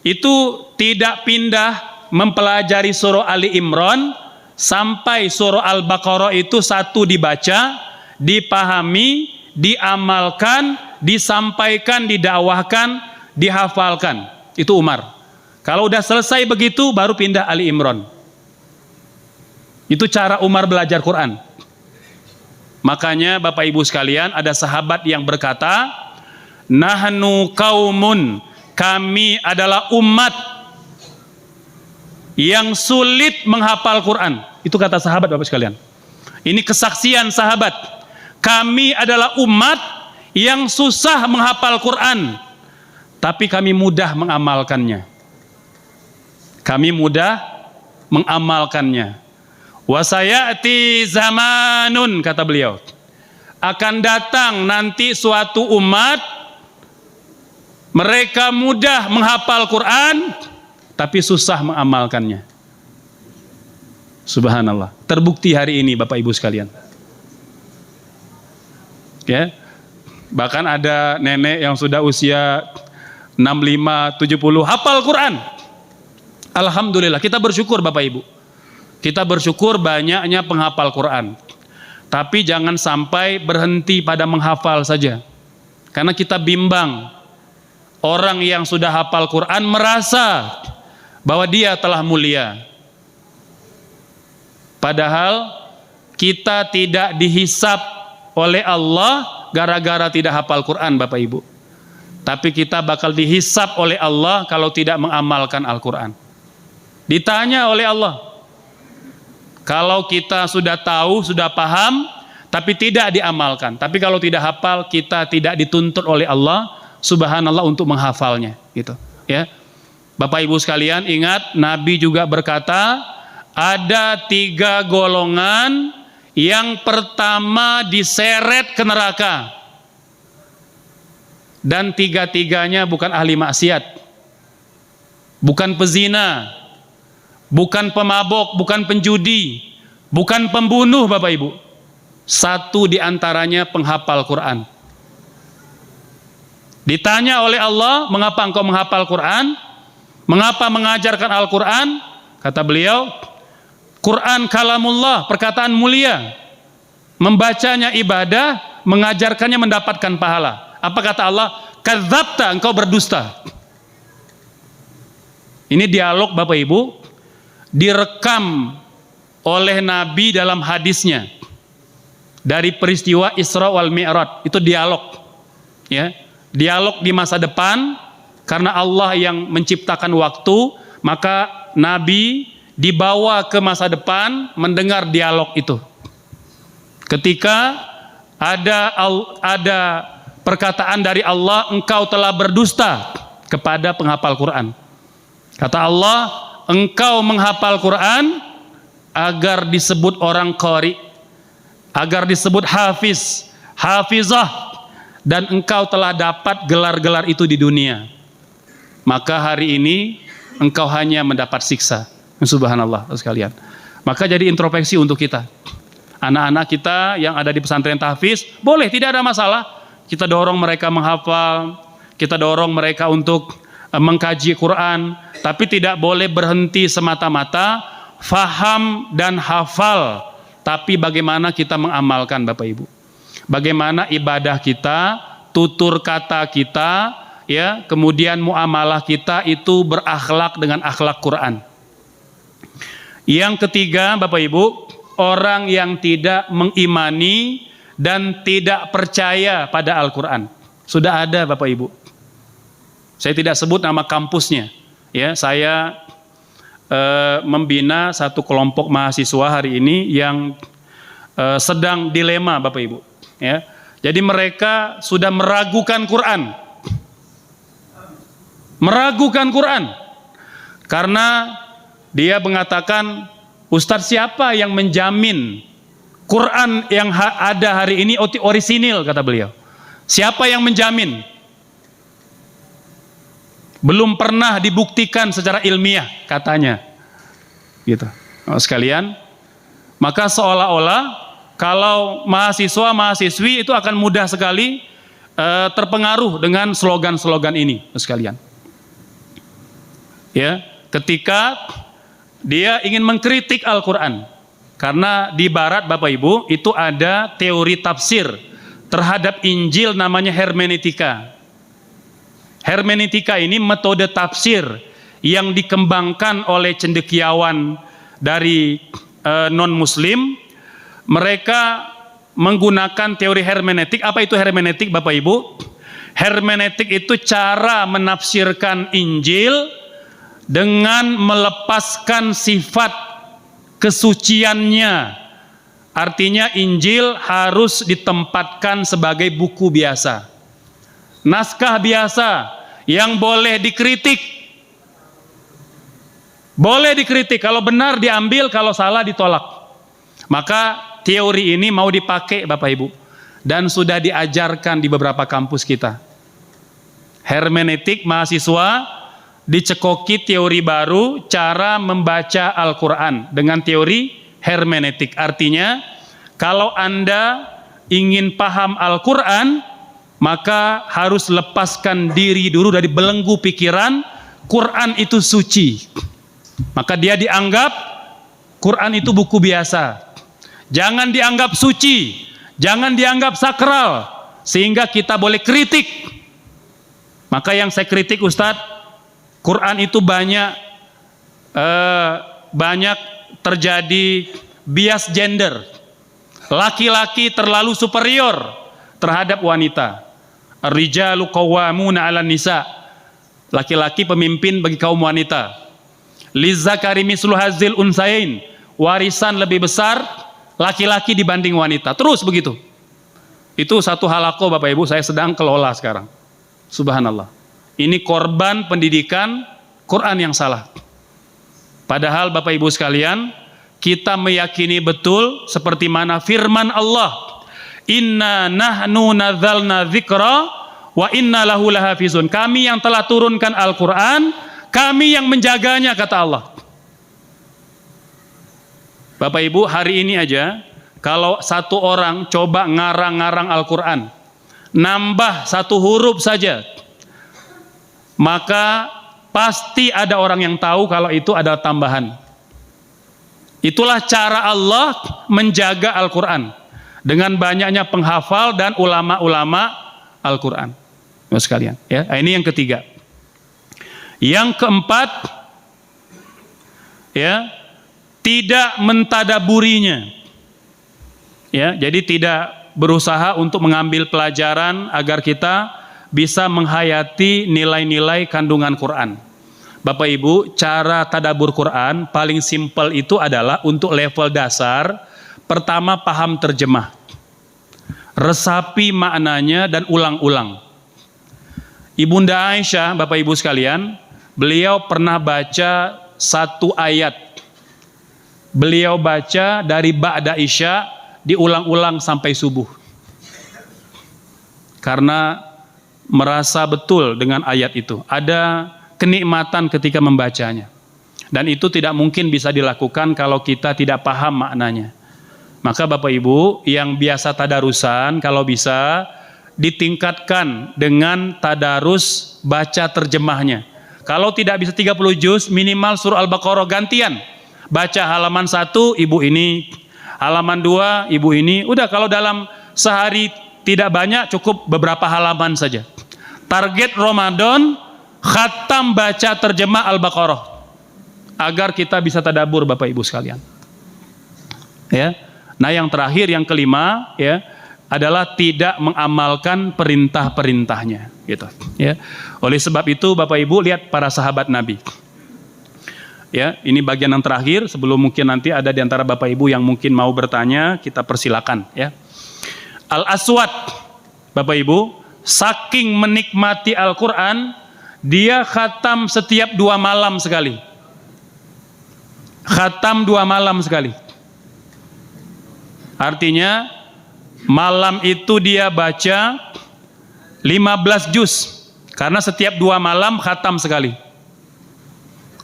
itu tidak pindah mempelajari surah Ali Imran sampai surah Al-Baqarah itu satu dibaca, dipahami, diamalkan, disampaikan, didakwahkan, dihafalkan. Itu Umar. Kalau udah selesai begitu baru pindah Ali Imran. Itu cara Umar belajar Quran. Makanya Bapak Ibu sekalian, ada sahabat yang berkata, nahnu kaumun, kami adalah umat yang sulit menghafal Quran. Itu kata sahabat Bapak sekalian. Ini kesaksian sahabat. Kami adalah umat yang susah menghafal Quran, tapi kami mudah mengamalkannya. Kami mudah mengamalkannya. Wasayati zamanun, kata beliau, akan datang nanti suatu umat, mereka mudah menghafal Quran tapi susah mengamalkannya. Subhanallah. Terbukti hari ini Bapak Ibu sekalian. Ya. Bahkan ada nenek yang sudah usia 65, 70 hafal Quran. Alhamdulillah, kita bersyukur Bapak Ibu. Kita bersyukur banyaknya penghafal Quran. Tapi jangan sampai berhenti pada menghafal saja. Karena kita bimbang. Orang yang sudah hafal Quran merasa bahwa dia telah mulia. Padahal kita tidak dihisap oleh Allah gara-gara tidak hafal Quran Bapak Ibu. Tapi kita bakal dihisap oleh Allah kalau tidak mengamalkan Al-Quran. Ditanya oleh Allah. Kalau kita sudah tahu, sudah paham, tapi tidak diamalkan. Tapi kalau tidak hafal, kita tidak dituntut oleh Allah Subhanallah untuk menghafalnya. Gitu, ya. Bapak Ibu sekalian, ingat Nabi juga berkata, ada 3 golongan yang pertama diseret ke neraka. Dan 3-tiganya bukan ahli maksiat, bukan pezina, bukan pemabok, bukan penjudi, bukan pembunuh Bapak Ibu. 1 diantaranya penghafal Quran. Ditanya oleh Allah, mengapa engkau menghafal Quran? Mengapa mengajarkan Al-Quran? Kata beliau, Quran kalamullah, perkataan mulia. Membacanya ibadah, mengajarkannya mendapatkan pahala. Apa kata Allah? Kadzabta, engkau berdusta. Ini dialog Bapak Ibu direkam oleh Nabi dalam hadisnya dari peristiwa Isra wal Mi'raj. Itu dialog, ya, dialog di masa depan. Karena Allah yang menciptakan waktu, maka Nabi dibawa ke masa depan mendengar dialog itu. Ketika ada perkataan dari Allah, engkau telah berdusta kepada penghafal Quran. Kata Allah, engkau menghafal Quran agar disebut orang qari, agar disebut hafiz, hafizah, dan engkau telah dapat gelar-gelar itu di dunia. Maka hari ini engkau hanya mendapat siksa. Subhanallah sekalian. Maka jadi introspeksi untuk kita. Anak-anak kita yang ada di pesantren tahfiz, boleh, tidak ada masalah. Kita dorong mereka menghafal, kita dorong mereka untuk mengkaji Quran, tapi tidak boleh berhenti semata-mata faham dan hafal. Tapi bagaimana kita mengamalkan Bapak Ibu? Bagaimana ibadah kita, tutur kata kita, ya, kemudian muamalah kita itu berakhlak dengan akhlak Quran. Yang ketiga Bapak Ibu, orang yang tidak mengimani dan tidak percaya pada Al-Quran. Sudah ada Bapak Ibu. Saya tidak sebut nama kampusnya. Ya, saya membina satu kelompok mahasiswa hari ini yang sedang dilema Bapak Ibu. Ya, jadi mereka sudah meragukan Quran. Meragukan Quran. Karena dia mengatakan, Ustadz, siapa yang menjamin Quran yang ada hari ini orisinil, kata beliau. Siapa yang menjamin? Belum pernah dibuktikan secara ilmiah, katanya. Gitu. Sekalian, maka seolah-olah kalau mahasiswa-mahasiswi itu akan mudah sekali terpengaruh dengan slogan-slogan ini, sekalian. Ya, ketika dia ingin mengkritik Al-Quran. Karena di barat Bapak Ibu itu ada teori tafsir. terhadap Injil namanya hermeneutika. Hermeneutika ini metode tafsir yang dikembangkan oleh cendekiawan dari non-muslim. Mereka menggunakan teori hermeneutik. Apa itu hermeneutik, Bapak Ibu? Hermeneutik itu cara menafsirkan Injil dengan melepaskan sifat kesuciannya. Artinya Injil harus ditempatkan sebagai buku biasa, naskah biasa yang boleh dikritik. Boleh dikritik, kalau benar diambil, kalau salah ditolak. Maka teori ini mau dipakai Bapak Ibu, dan sudah diajarkan di beberapa kampus kita. Hermeneutik, mahasiswa dicekoki teori baru cara membaca Al-Quran dengan teori hermeneutik. Artinya kalau Anda ingin paham Al-Quran, maka harus lepaskan diri dulu dari belenggu pikiran Quran itu suci. Maka dia dianggap Quran itu buku biasa. Jangan dianggap suci, jangan dianggap sakral, sehingga kita boleh kritik. Maka yang saya kritik, Ustadz, Quran itu banyak terjadi bias gender. Laki-laki terlalu superior terhadap wanita. Ar-rijalu qawwamuna 'alan nisa. Laki-laki pemimpin bagi kaum wanita. Lizzakari mislu hadzil unsayain. Warisan lebih besar laki-laki dibanding wanita. Terus begitu. Itu satu halaqah Bapak Ibu saya sedang kelola sekarang. Subhanallah. Ini korban pendidikan Quran yang salah. Padahal Bapak Ibu sekalian, kita meyakini betul seperti mana firman Allah, inna nahnu nadzalna dzikra wa inna lahu lahafizun. Kami yang telah turunkan Al-Quran, kami yang menjaganya, kata Allah. Bapak Ibu, hari ini aja kalau satu orang coba ngarang-ngarang Al-Quran, nambah satu huruf saja, maka pasti ada orang yang tahu kalau itu adalah tambahan. Itulah cara Allah menjaga Al-Quran dengan banyaknya penghafal dan ulama-ulama Al-Quran. Sekalian, ya. Ini yang ketiga. Yang keempat, ya, tidak mentadaburinya. Ya, jadi tidak berusaha untuk mengambil pelajaran agar kita bisa menghayati nilai-nilai kandungan Quran. Bapak Ibu, cara tadabbur Quran paling simpel itu adalah untuk level dasar. Pertama, paham terjemah, resapi maknanya dan ulang-ulang. Ibunda Aisyah, Bapak Ibu sekalian, beliau pernah baca satu ayat. Beliau baca dari ba'da isya, diulang-ulang sampai subuh. Karena merasa betul dengan ayat itu. Ada kenikmatan ketika membacanya. Dan itu tidak mungkin bisa dilakukan kalau kita tidak paham maknanya. Maka Bapak Ibu yang biasa tadarusan, kalau bisa ditingkatkan dengan tadarus baca terjemahnya. Kalau tidak bisa 30 juz, minimal surah Al-Baqarah gantian. Baca halaman 1, ibu ini, halaman 2, ibu ini. Udah, kalau dalam sehari tidak banyak, cukup beberapa halaman saja. Target Ramadan, khatam baca terjemah Al-Baqarah, agar kita bisa tadabbur Bapak Ibu sekalian. Ya. Nah, yang terakhir, yang kelima, ya, adalah tidak mengamalkan perintah-perintahnya, gitu. Ya. Oleh sebab itu Bapak Ibu lihat para sahabat Nabi. Ya, ini bagian yang terakhir sebelum mungkin nanti ada di antara Bapak Ibu yang mungkin mau bertanya, kita persilakan, ya. Al-Aswad, Bapak Ibu, saking menikmati Al-Quran, dia khatam setiap 2 malam sekali. Khatam 2 malam sekali. Artinya malam itu dia baca 15 juz, karena setiap 2 malam khatam sekali.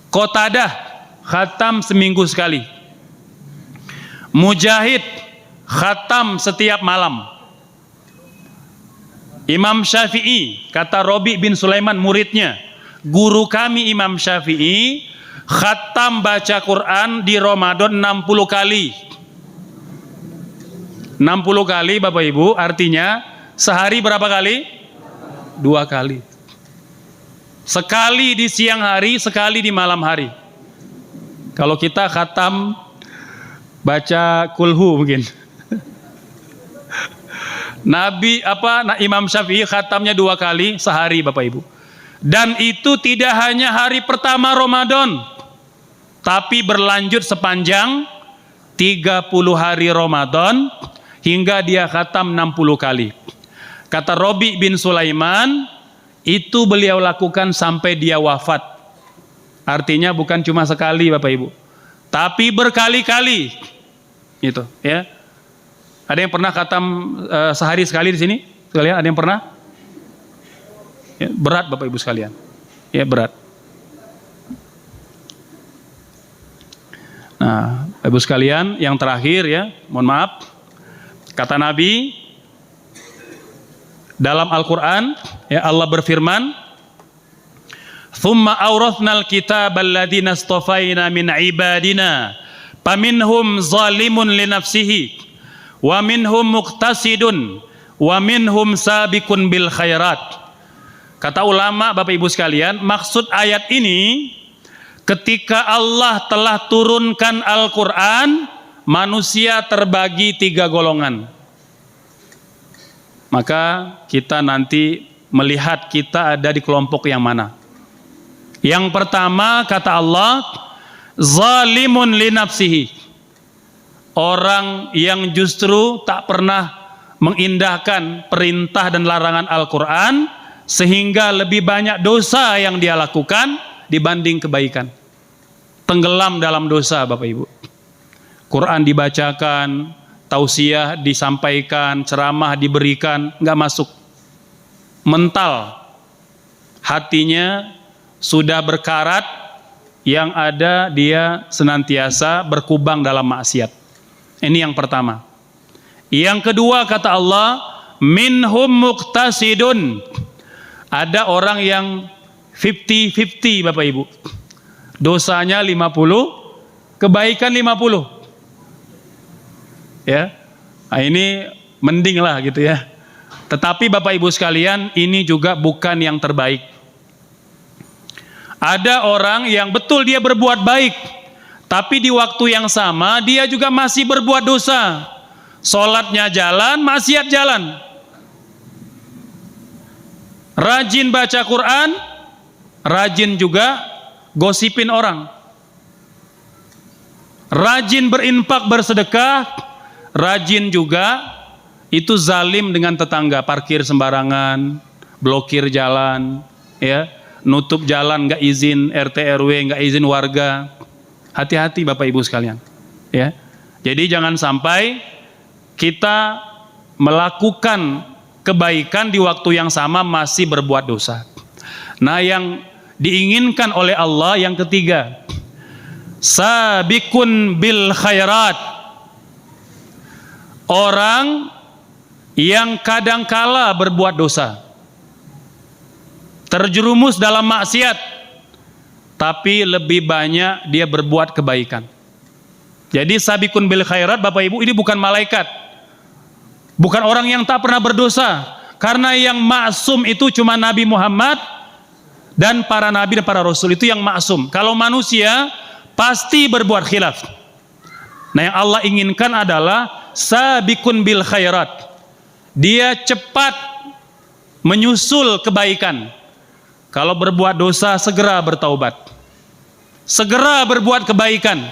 Qatadah khatam seminggu sekali. Mujahid khatam setiap malam. Imam Syafi'i, kata Robi bin Sulaiman muridnya, guru kami Imam Syafi'i khatam baca Quran di Ramadan 60 kali. 60 kali Bapak Ibu, artinya Sehari berapa kali? 2 kali. Sekali di siang hari, sekali di malam hari. Kalau kita khatam baca kulhu mungkin. Imam Syafi'i khatamnya 2 kali sehari Bapak Ibu. Dan itu tidak hanya hari pertama Ramadan, tapi berlanjut sepanjang 30 hari Ramadan hingga dia khatam 60 kali. Kata Robi bin Sulaiman, itu beliau lakukan sampai dia wafat. Artinya bukan cuma sekali Bapak Ibu, tapi berkali-kali. Itu ya. Ada yang pernah khatam sehari sekali di sini? Sekalian ada yang pernah? Ya, berat Bapak Ibu sekalian. Ya, berat. Nah, Bapak Ibu sekalian, yang terakhir ya, mohon maaf. Kata Nabi dalam Al-Quran, ya, Allah berfirman, "Tsumma awrathnal kitaba alladziina istafaina min ibadina, faminhum zalimun li nafsihi, wa minhum muqtasidun, wa minhum sabiqun bil khairat." Kata ulama Bapak Ibu sekalian, maksud ayat ini ketika Allah telah turunkan Al-Quran, manusia terbagi 3 golongan. Maka kita nanti melihat kita ada di kelompok yang mana. Yang pertama kata Allah, zalimun li nafsihi. Orang yang justru tak pernah mengindahkan perintah dan larangan Al-Quran, sehingga lebih banyak dosa yang dia lakukan dibanding kebaikan. Tenggelam dalam dosa Bapak Ibu. Quran dibacakan, tausiah disampaikan, ceramah diberikan, nggak masuk. Mental, hatinya sudah berkarat, yang ada dia senantiasa berkubang dalam maksiat. Ini yang pertama. Yang kedua kata Allah, minhum muqtasidun. Ada orang yang 50-50 Bapak Ibu. Dosanya 50, kebaikan 50. Ya, nah ini mending lah gitu ya. Tetapi Bapak Ibu sekalian, ini juga bukan yang terbaik. Ada orang yang betul dia berbuat baik, tapi di waktu yang sama dia juga masih berbuat dosa. Sholatnya jalan, maksiat jalan. Rajin baca Quran, rajin juga gosipin orang. Rajin berinfak bersedekah, rajin juga itu zalim dengan tetangga, parkir sembarangan, blokir jalan, ya, nutup jalan nggak izin RT RW, nggak izin warga. Hati-hati Bapak Ibu sekalian, ya. Jadi jangan sampai kita melakukan kebaikan di waktu yang sama masih berbuat dosa. Nah, yang diinginkan oleh Allah yang ketiga, sabiqun bil khairat. Orang yang kadangkala berbuat dosa, terjerumus dalam maksiat, tapi lebih banyak dia berbuat kebaikan. Jadi sabiqun bil khairat Bapak Ibu ini bukan malaikat, bukan orang yang tak pernah berdosa, karena yang maksum itu cuma Nabi Muhammad dan para nabi dan para rasul, itu yang maksum. Kalau manusia pasti berbuat khilaf. Nah, yang Allah inginkan adalah sabiqun bil khairat. Dia cepat menyusul kebaikan. Kalau berbuat dosa segera bertaubat, segera berbuat kebaikan,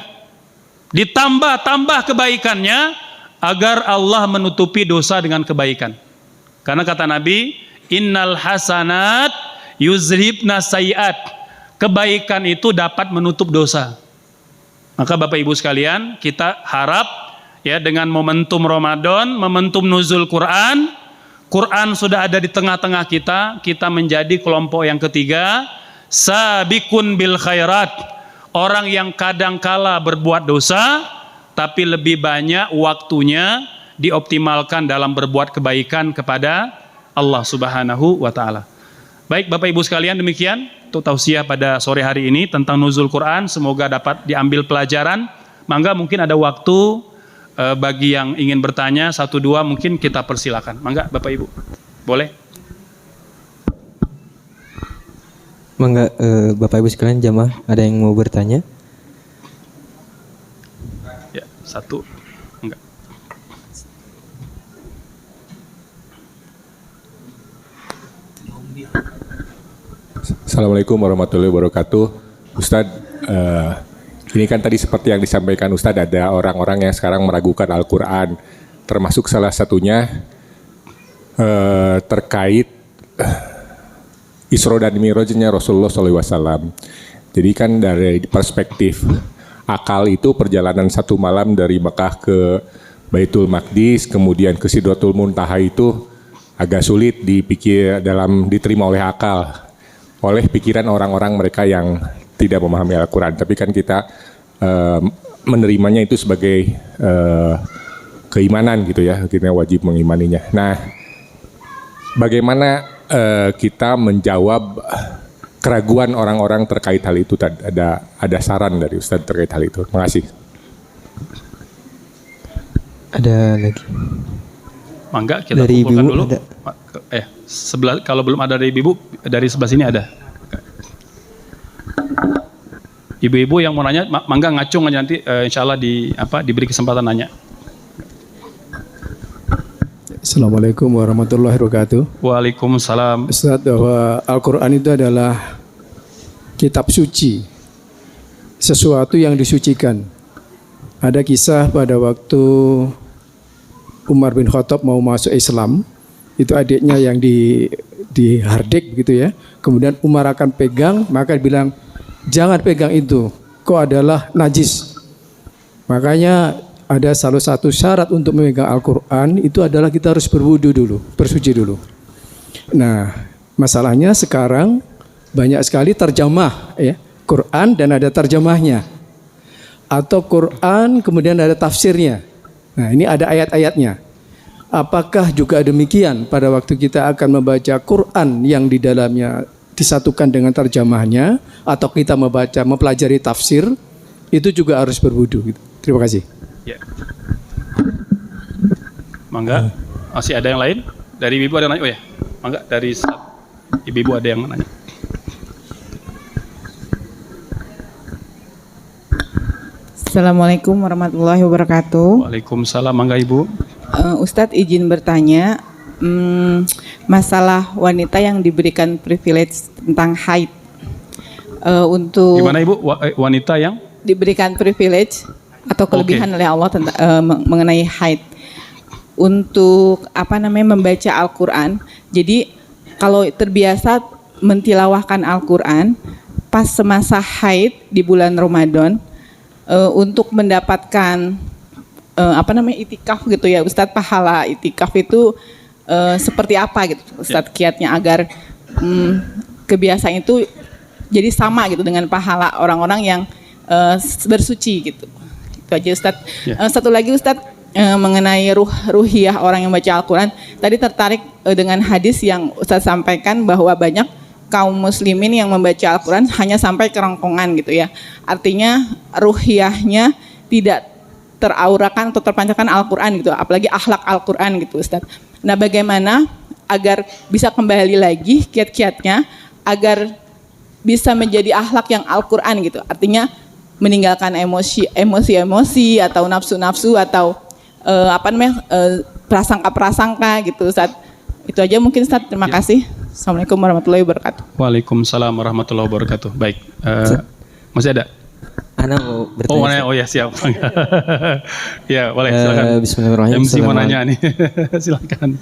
ditambah kebaikannya agar Allah menutupi dosa dengan kebaikan. Karena kata Nabi, innal hasanat yuzhibna sayiat. Kebaikan itu dapat menutup dosa. Maka Bapak Ibu sekalian, kita harap ya dengan momentum Ramadan, momentum nuzul Quran, Quran sudah ada di tengah-tengah kita, kita menjadi kelompok yang ketiga, sabiqun bil khairat. Orang yang kadangkala berbuat dosa, tapi lebih banyak waktunya dioptimalkan dalam berbuat kebaikan kepada Allah Subhanahu wa Ta'ala. Baik Bapak Ibu sekalian, demikian untuk tausiah pada sore hari ini tentang nuzul Quran. Semoga dapat diambil pelajaran. Mangga mungkin ada waktu bagi yang ingin bertanya, 1-2 mungkin kita persilakan. Mangga Bapak Ibu, boleh? Mangga Bapak Ibu sekalian jamaah, ada yang mau bertanya? Ya, 1. Enggak. Assalamualaikum warahmatullahi wabarakatuh. Ustadz, ini kan tadi seperti yang disampaikan Ustadz, ada orang-orang yang sekarang meragukan Al-Quran, termasuk salah satunya terkait Isra dan Mi'rajnya Rasulullah SAW. Jadi kan dari perspektif akal itu perjalanan 1 malam dari Mekah ke Baitul Maqdis, kemudian ke Sidratul Muntaha itu agak sulit diterima oleh akal, oleh pikiran orang-orang mereka yang tidak memahami Al-Quran. Tapi kan kita menerimanya itu sebagai keimanan gitu ya, kita wajib mengimaninya. Nah, bagaimana kita menjawab keraguan orang-orang terkait hal itu? Ada saran dari Ustadz terkait hal itu? Terima kasih. Ada lagi? Mangga kita dari kumpulkan Ibu dulu. Ada. Kalau belum ada dari Ibu, dari sebelah sini ada. Ibu-ibu yang mau nanya, mangga ngacung aja nanti, insya Allah diberi kesempatan nanya. Assalamualaikum warahmatullahi wabarakatuh. Waalaikumsalam. Ustaz, bahwa Al-Quran itu adalah kitab suci, sesuatu yang disucikan. Ada kisah pada waktu Umar bin Khattab mau masuk Islam, itu adiknya yang dihardik begitu ya. Kemudian Umar akan pegang, maka bilang, jangan pegang itu, kau adalah najis. Makanya ada salah satu syarat untuk memegang Al-Quran itu adalah kita harus berwudu dulu, bersuci dulu. Nah, masalahnya sekarang banyak sekali terjemah ya, Quran dan ada terjemahnya. Atau Quran kemudian ada tafsirnya. Nah, ini ada ayat-ayatnya. Apakah juga demikian pada waktu kita akan membaca Quran yang di dalamnya disatukan dengan terjemahnya, atau kita mempelajari tafsir, itu juga harus berwudu gitu. Terima kasih. Ya. Mangga, masih ada yang lain? Dari ibu ada yang nanya? Oh ya, mangga dari ibu ada yang nanya. Assalamualaikum warahmatullahi wabarakatuh. Waalaikumsalam, mangga Ibu. Ustadz izin bertanya, masalah wanita yang diberikan privilege tentang haid. Untuk gimana Ibu? Wanita yang diberikan privilege atau kelebihan oleh Allah mengenai haid untuk membaca Al-Quran. Jadi kalau terbiasa mentilawahkan Al-Quran pas semasa haid di bulan Ramadan, untuk mendapatkan itikaf gitu ya Ustadz, pahala itikaf itu seperti apa gitu Ustadz kiatnya agar kebiasaan itu jadi sama gitu dengan pahala orang-orang yang bersuci gitu. Itu aja Ustadz. Satu lagi Ustadz, mengenai ruhiyah orang yang baca Al-Quran, tadi tertarik dengan hadis yang Ustadz sampaikan bahwa banyak kaum muslimin yang membaca Al-Quran hanya sampai kerongkongan gitu ya. Artinya ruhiyahnya tidak teraurakan atau terpancarkan Al-Quran gitu, apalagi akhlak Al-Quran gitu Ustaz. Nah, bagaimana agar bisa kembali lagi kiat-kiatnya agar bisa menjadi akhlak yang Al-Quran gitu. Artinya meninggalkan emosi atau nafsu-nafsu atau prasangka-prasangka gitu Ustaz. Itu aja mungkin Ustaz, terima kasih. Assalamualaikum warahmatullahi wabarakatuh. Waalaikumsalam warahmatullahi wabarakatuh. Baik, masih ada? Ana mau bertanya. Oh ya, siap. Ya, boleh silakan. Bismillahirrahmanirrahim. MC mau nanya nih. Silakan.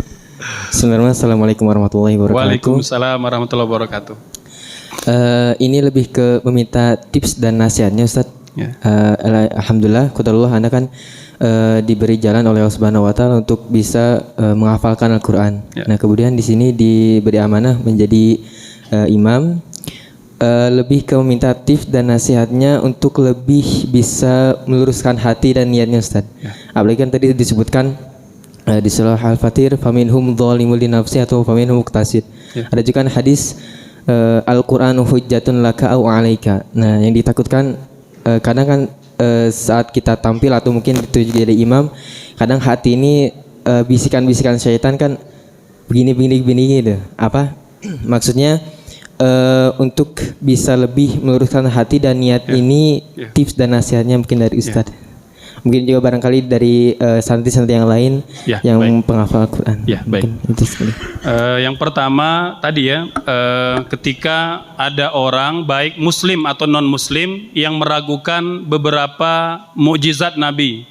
Bismillahirrahmanirrahim. Assalamualaikum warahmatullahi wabarakatuh. Waalaikumsalam warahmatullahi wabarakatuh. Ini lebih ke meminta tips dan nasihatnya Ustaz. Ya. Alhamdulillah, qadarullah Anda kan diberi jalan oleh Allah Subhanahu wa taala untuk bisa menghafalkan Al-Qur'an. Ya. Nah, kemudian di sini diberi amanah menjadi imam, lebih ke meminta tips dan nasihatnya untuk lebih bisa meluruskan hati dan niatnya Ustaz. Ya. Apalagi kan tadi disebutkan di surah Al-Fatir, faminhum dzalimun li nafsi atau faminhum muqtasid. Ya. Ada juga hadis Al-Qur'anu hujjatun laka au 'alaika. Nah, yang ditakutkan kadang kan saat kita tampil atau mungkin dituju jadi imam, kadang hati ini bisikan-bisikan syaitan kan begini gitu. Apa maksudnya? Untuk bisa lebih meluruskan hati dan niat ini, tips dan nasihatnya mungkin dari Ustadz. Mungkin juga barangkali dari santri-santri yang lain yang penghafal Al-Quran. Ya, baik. Itu sekali. Yang pertama tadi ya, ketika ada orang baik muslim atau non muslim yang meragukan beberapa mukjizat Nabi,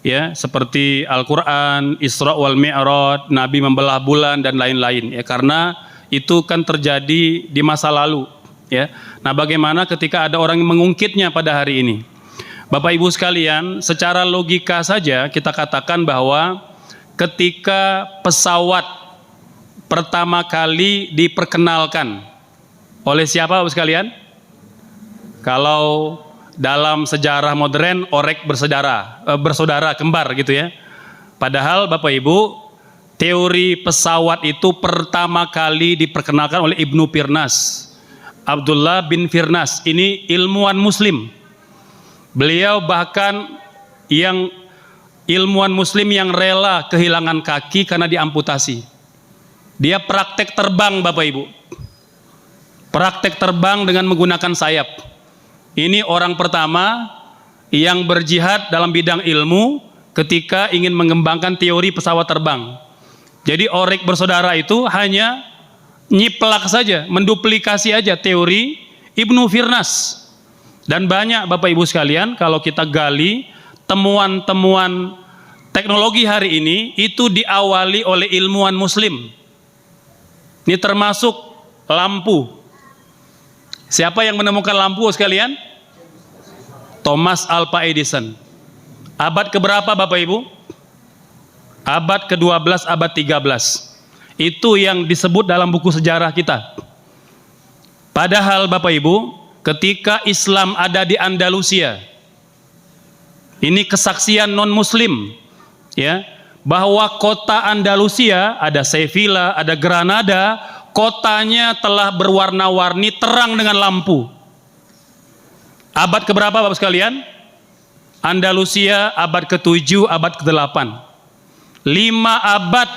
ya seperti Al-Quran, Isra wal Mi'raj, Nabi membelah bulan dan lain-lain, ya karena itu kan terjadi di masa lalu, ya. Nah, bagaimana ketika ada orang yang mengungkitnya pada hari ini? Bapak Ibu sekalian, secara logika saja kita katakan bahwa ketika pesawat pertama kali diperkenalkan oleh siapa Bapak sekalian? Kalau dalam sejarah modern, orek bersaudara kembar gitu ya. Padahal Bapak Ibu, teori pesawat itu pertama kali diperkenalkan oleh Ibnu Firnas, Abdullah bin Firnas. Ini ilmuwan muslim. Beliau bahkan yang ilmuwan muslim yang rela kehilangan kaki karena diamputasi. Dia praktek terbang Bapak Ibu. Praktek terbang dengan menggunakan sayap. Ini orang pertama yang berjihad dalam bidang ilmu ketika ingin mengembangkan teori pesawat terbang. Jadi orek bersaudara itu hanya nyiplak saja, menduplikasi aja teori Ibnu Firnas. Dan banyak Bapak Ibu sekalian, kalau kita gali temuan-temuan teknologi hari ini itu diawali oleh ilmuwan muslim. Ini termasuk lampu. Siapa yang menemukan lampu sekalian? Thomas Alva Edison. Abad keberapa Bapak Ibu? Abad ke-12, abad 13. Itu yang disebut dalam buku sejarah kita. Padahal Bapak Ibu, ketika Islam ada di Andalusia, ini kesaksian non muslim, ya, bahwa kota Andalusia, ada Sevilla, ada Granada, kotanya telah berwarna-warni terang dengan lampu. Abad keberapa Bapak sekalian? Andalusia abad ke-7, abad ke-8. 5 abad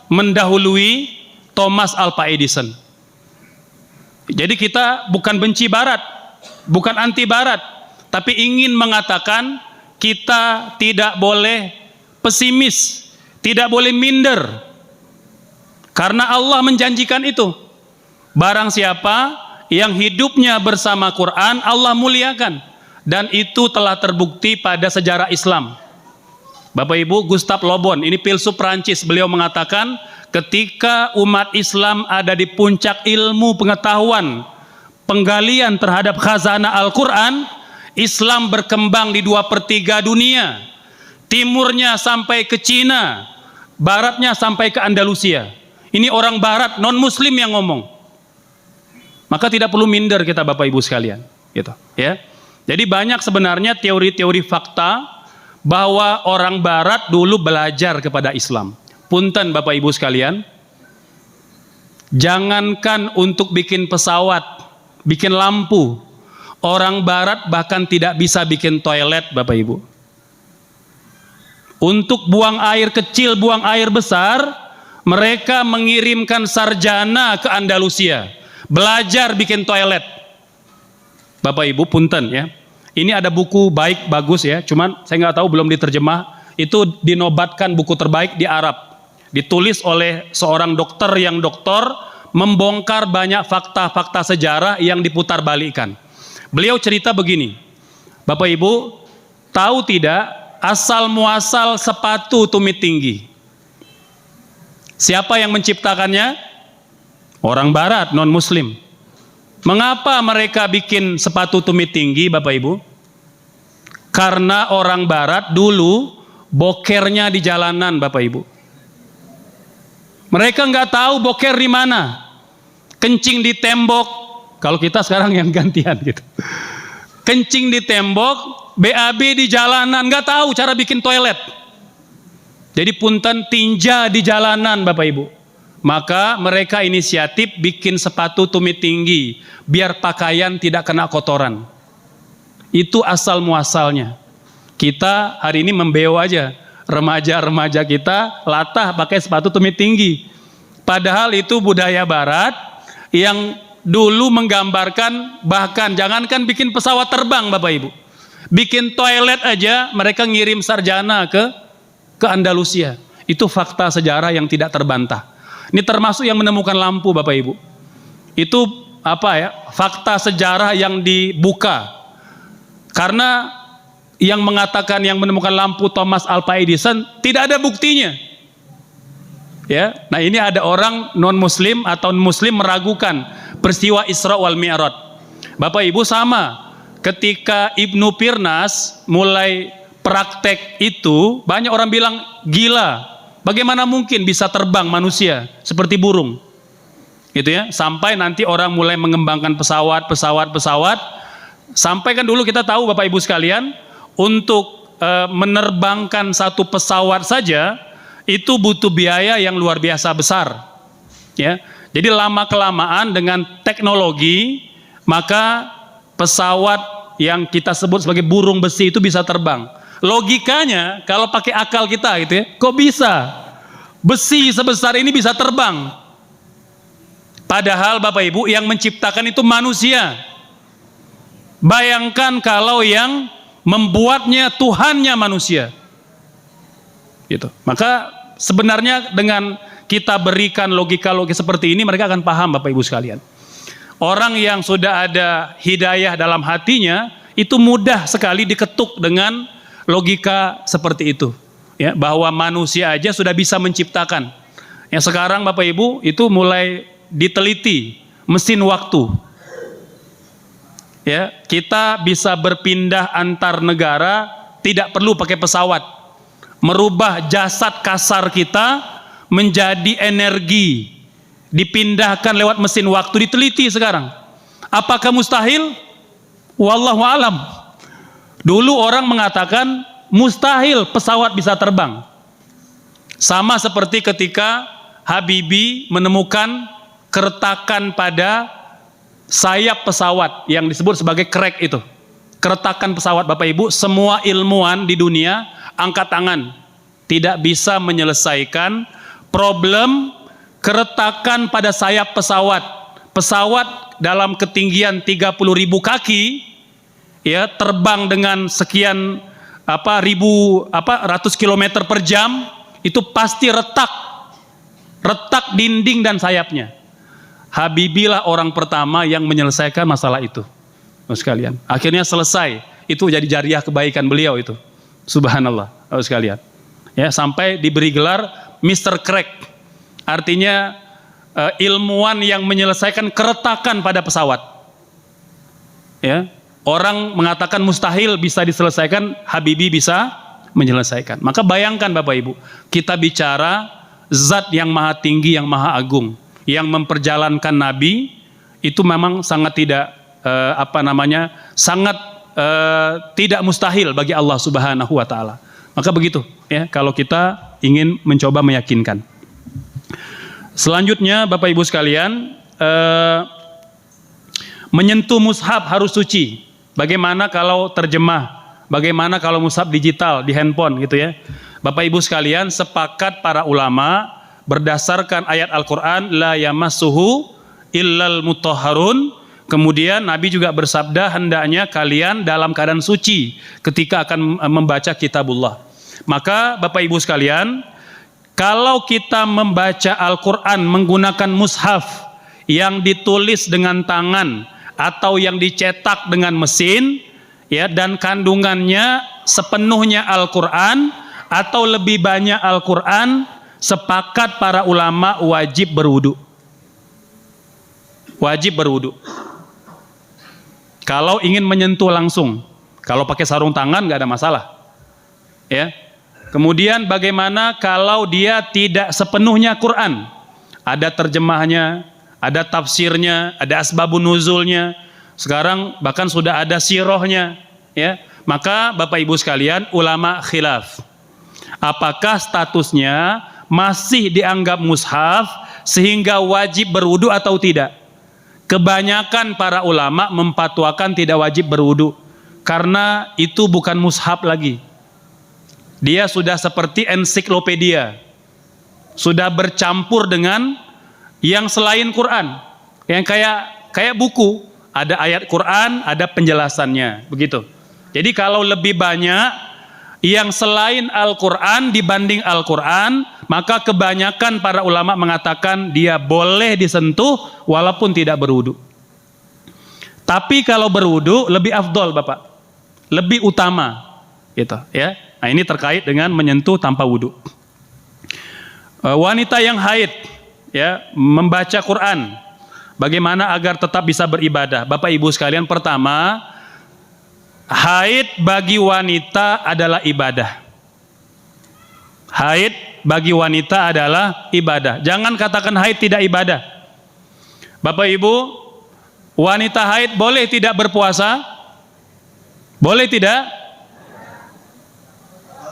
mendahului Thomas Alva Edison. Jadi kita bukan benci barat, bukan anti barat, tapi ingin mengatakan kita tidak boleh pesimis, tidak boleh minder. Karena Allah menjanjikan itu. Barang siapa yang hidupnya bersama Quran, Allah muliakan. Dan itu telah terbukti pada sejarah Islam. Bapak Ibu, Gustave Le Bon, ini filsuf Prancis, beliau mengatakan ketika umat Islam ada di puncak ilmu pengetahuan, penggalian terhadap khazanah Al-Quran, Islam berkembang di 2/3 dunia. Timurnya sampai ke Cina, baratnya sampai ke Andalusia. Ini orang barat non muslim yang ngomong. Maka tidak perlu minder kita Bapak Ibu sekalian, gitu ya. Jadi banyak sebenarnya teori-teori fakta bahwa orang barat dulu belajar kepada Islam. Punten Bapak Ibu sekalian, jangankan untuk bikin pesawat, bikin lampu, orang barat bahkan tidak bisa bikin toilet Bapak Ibu. Untuk buang air kecil, buang air besar, mereka mengirimkan sarjana ke Andalusia belajar bikin toilet. Bapak Ibu punten ya. Ini ada buku baik bagus ya, cuman saya nggak tahu belum diterjemah. Itu dinobatkan buku terbaik di Arab. Ditulis oleh seorang dokter yang membongkar banyak fakta-fakta sejarah yang diputar balikan. Beliau cerita begini, Bapak Ibu tahu tidak asal muasal sepatu tumit tinggi? Siapa yang menciptakannya? Orang barat non muslim. Mengapa mereka bikin sepatu tumit tinggi Bapak Ibu? Karena orang barat dulu bokernya di jalanan Bapak Ibu. Mereka nggak tahu boker di mana. Kencing di tembok. Kalau kita sekarang yang gantian gitu. Kencing di tembok, BAB di jalanan, nggak tahu cara bikin toilet. Jadi punten tinja di jalanan Bapak Ibu. Maka mereka inisiatif bikin sepatu tumit tinggi biar pakaian tidak kena kotoran. Itu asal muasalnya. Kita hari ini membeo aja. Remaja-remaja kita latah pakai sepatu tumit tinggi. Padahal itu budaya barat yang dulu menggambarkan, bahkan jangankan bikin pesawat terbang Bapak Ibu. Bikin toilet aja mereka ngirim sarjana ke Andalusia. Itu fakta sejarah yang tidak terbantah. Ini termasuk yang menemukan lampu Bapak Ibu. Itu fakta sejarah yang dibuka. Karena yang mengatakan yang menemukan lampu Thomas Alva Edison tidak ada buktinya. Ya, nah ini ada orang non muslim atau muslim meragukan peristiwa Isra wal Mi'raj. Bapak Ibu sama, ketika Ibnu Firnas mulai praktek itu, banyak orang bilang gila. Bagaimana mungkin bisa terbang manusia seperti burung? Gitu ya, sampai nanti orang mulai mengembangkan pesawat. Sampai kan dulu kita tahu Bapak Ibu sekalian, untuk menerbangkan satu pesawat saja itu butuh biaya yang luar biasa besar. Ya, jadi lama kelamaan dengan teknologi maka pesawat yang kita sebut sebagai burung besi itu bisa terbang. Logikanya kalau pakai akal kita gitu ya, kok bisa besi sebesar ini bisa terbang? Padahal Bapak Ibu yang menciptakan itu manusia. Bayangkan kalau yang membuatnya Tuhannya manusia. Gitu. Maka sebenarnya dengan kita berikan logika-logika seperti ini mereka akan paham Bapak Ibu sekalian. Orang yang sudah ada hidayah dalam hatinya itu mudah sekali diketuk dengan logika seperti itu. Ya, bahwa manusia aja sudah bisa menciptakan. Yang sekarang Bapak Ibu itu mulai diteliti mesin waktu. Ya, kita bisa berpindah antar negara tidak perlu pakai pesawat. Merubah jasad kasar kita menjadi energi, dipindahkan lewat mesin waktu, diteliti sekarang. Apakah mustahil? Wallahu alam. Dulu orang mengatakan mustahil pesawat bisa terbang. Sama seperti ketika Habibie menemukan keretakan pada sayap pesawat yang disebut sebagai crack itu. Keretakan pesawat Bapak Ibu, semua ilmuwan di dunia angkat tangan. Tidak bisa menyelesaikan problem keretakan pada sayap pesawat. Pesawat dalam ketinggian 30.000 kaki ya, terbang dengan sekian ratus kilometer per jam, itu pasti retak dinding dan sayapnya. Habibie lah orang pertama yang menyelesaikan masalah itu, sekalian. Akhirnya selesai. Itu jadi jariah kebaikan beliau itu. Subhanallah, sekalian. Ya, sampai diberi gelar Mr. Crack. Artinya ilmuwan yang menyelesaikan keretakan pada pesawat. Ya, orang mengatakan mustahil bisa diselesaikan, Habibie bisa menyelesaikan. Maka bayangkan Bapak Ibu, kita bicara zat yang maha tinggi, yang maha agung, yang memperjalankan Nabi itu memang sangat tidak tidak mustahil bagi Allah Subhanahu wa taala. Maka begitu ya kalau kita ingin mencoba meyakinkan. Selanjutnya Bapak Ibu sekalian, menyentuh mushaf harus suci. Bagaimana kalau terjemah? Bagaimana kalau mushaf digital di handphone gitu ya? Bapak Ibu sekalian, sepakat para ulama berdasarkan ayat Al-Quran, la yamassuhu illal mutahharun. Kemudian Nabi juga bersabda, hendaknya kalian dalam keadaan suci ketika akan membaca kitabullah. Maka Bapak Ibu sekalian, kalau kita membaca Al-Quran menggunakan mushaf yang ditulis dengan tangan atau yang dicetak dengan mesin, ya, dan kandungannya sepenuhnya Al-Quran atau lebih banyak Al-Quran, sepakat para ulama wajib berwudu. Wajib berwudu. Kalau ingin menyentuh langsung, kalau pakai sarung tangan nggak ada masalah. Ya. Kemudian bagaimana kalau dia tidak sepenuhnya Quran? Ada terjemahnya, ada tafsirnya, ada asbabun nuzulnya. Sekarang bahkan sudah ada sirohnya. Ya. Maka Bapak Ibu sekalian, ulama khilaf. Apakah statusnya masih dianggap mushaf sehingga wajib berwudu atau tidak? Kebanyakan para ulama memfatwakan tidak wajib berwudu karena itu bukan mushaf lagi. Dia sudah seperti ensiklopedia, sudah bercampur dengan yang selain Quran, yang kayak buku, ada ayat Quran, ada penjelasannya, begitu. Jadi kalau lebih banyak yang selain Al-Quran dibanding Al-Quran, maka kebanyakan para ulama mengatakan dia boleh disentuh walaupun tidak berwudu. Tapi kalau berwudu lebih afdol Bapak, lebih utama, gitu ya. Nah ini terkait dengan menyentuh tanpa wudu. Wanita yang haid, ya, membaca Quran, bagaimana agar tetap bisa beribadah? Bapak Ibu sekalian, pertama, haid bagi wanita adalah ibadah. Haid bagi wanita adalah ibadah. Jangan katakan haid tidak ibadah. Bapak Ibu, wanita haid boleh tidak berpuasa? Boleh tidak?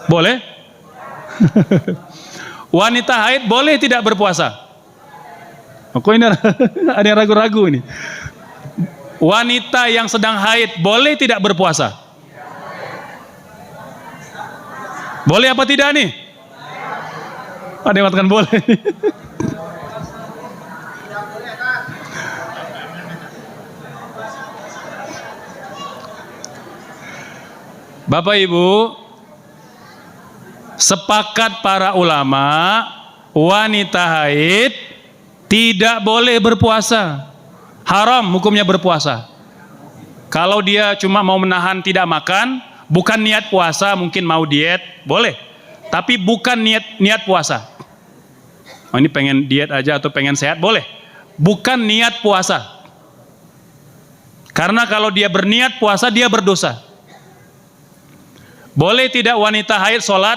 Boleh? Wanita haid boleh tidak berpuasa? Kok ini ada yang ragu-ragu ini? Wanita yang sedang haid boleh tidak berpuasa? Boleh apa tidak nih? Ada yang mengatakan boleh. Bapak Ibu, sepakat para ulama, wanita haid tidak boleh berpuasa. Haram hukumnya berpuasa. Kalau dia cuma mau menahan tidak makan, bukan niat puasa, mungkin mau diet, boleh. Tapi bukan niat puasa. Oh, ini pengen diet aja atau pengen sehat, boleh. Bukan niat puasa. Karena kalau dia berniat puasa, dia berdosa. Boleh tidak wanita haid sholat?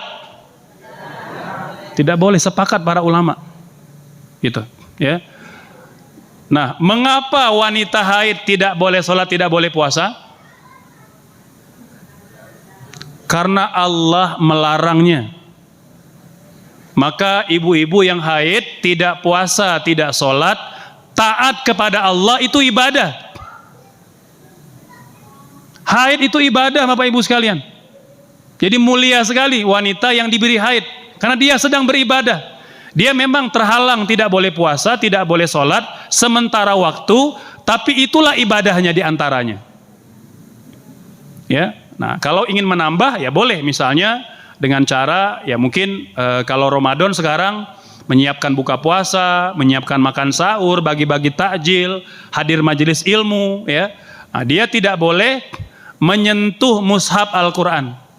Tidak boleh, sepakat para ulama. Gitu, ya. Nah, mengapa wanita haid tidak boleh sholat, tidak boleh puasa? Karena Allah melarangnya. Maka ibu-ibu yang haid tidak puasa, tidak sholat, taat kepada Allah itu ibadah. Haid itu ibadah Bapak Ibu sekalian. Jadi mulia sekali wanita yang diberi haid, karena dia sedang beribadah. Dia memang terhalang tidak boleh puasa, tidak boleh sholat sementara waktu, tapi itulah ibadahnya di antaranya. Ya, nah kalau ingin menambah ya boleh, misalnya dengan cara ya mungkin kalau Ramadan sekarang menyiapkan buka puasa, menyiapkan makan sahur, bagi-bagi takjil, hadir majelis ilmu, ya. Nah, dia tidak boleh menyentuh mushaf Al-Quran.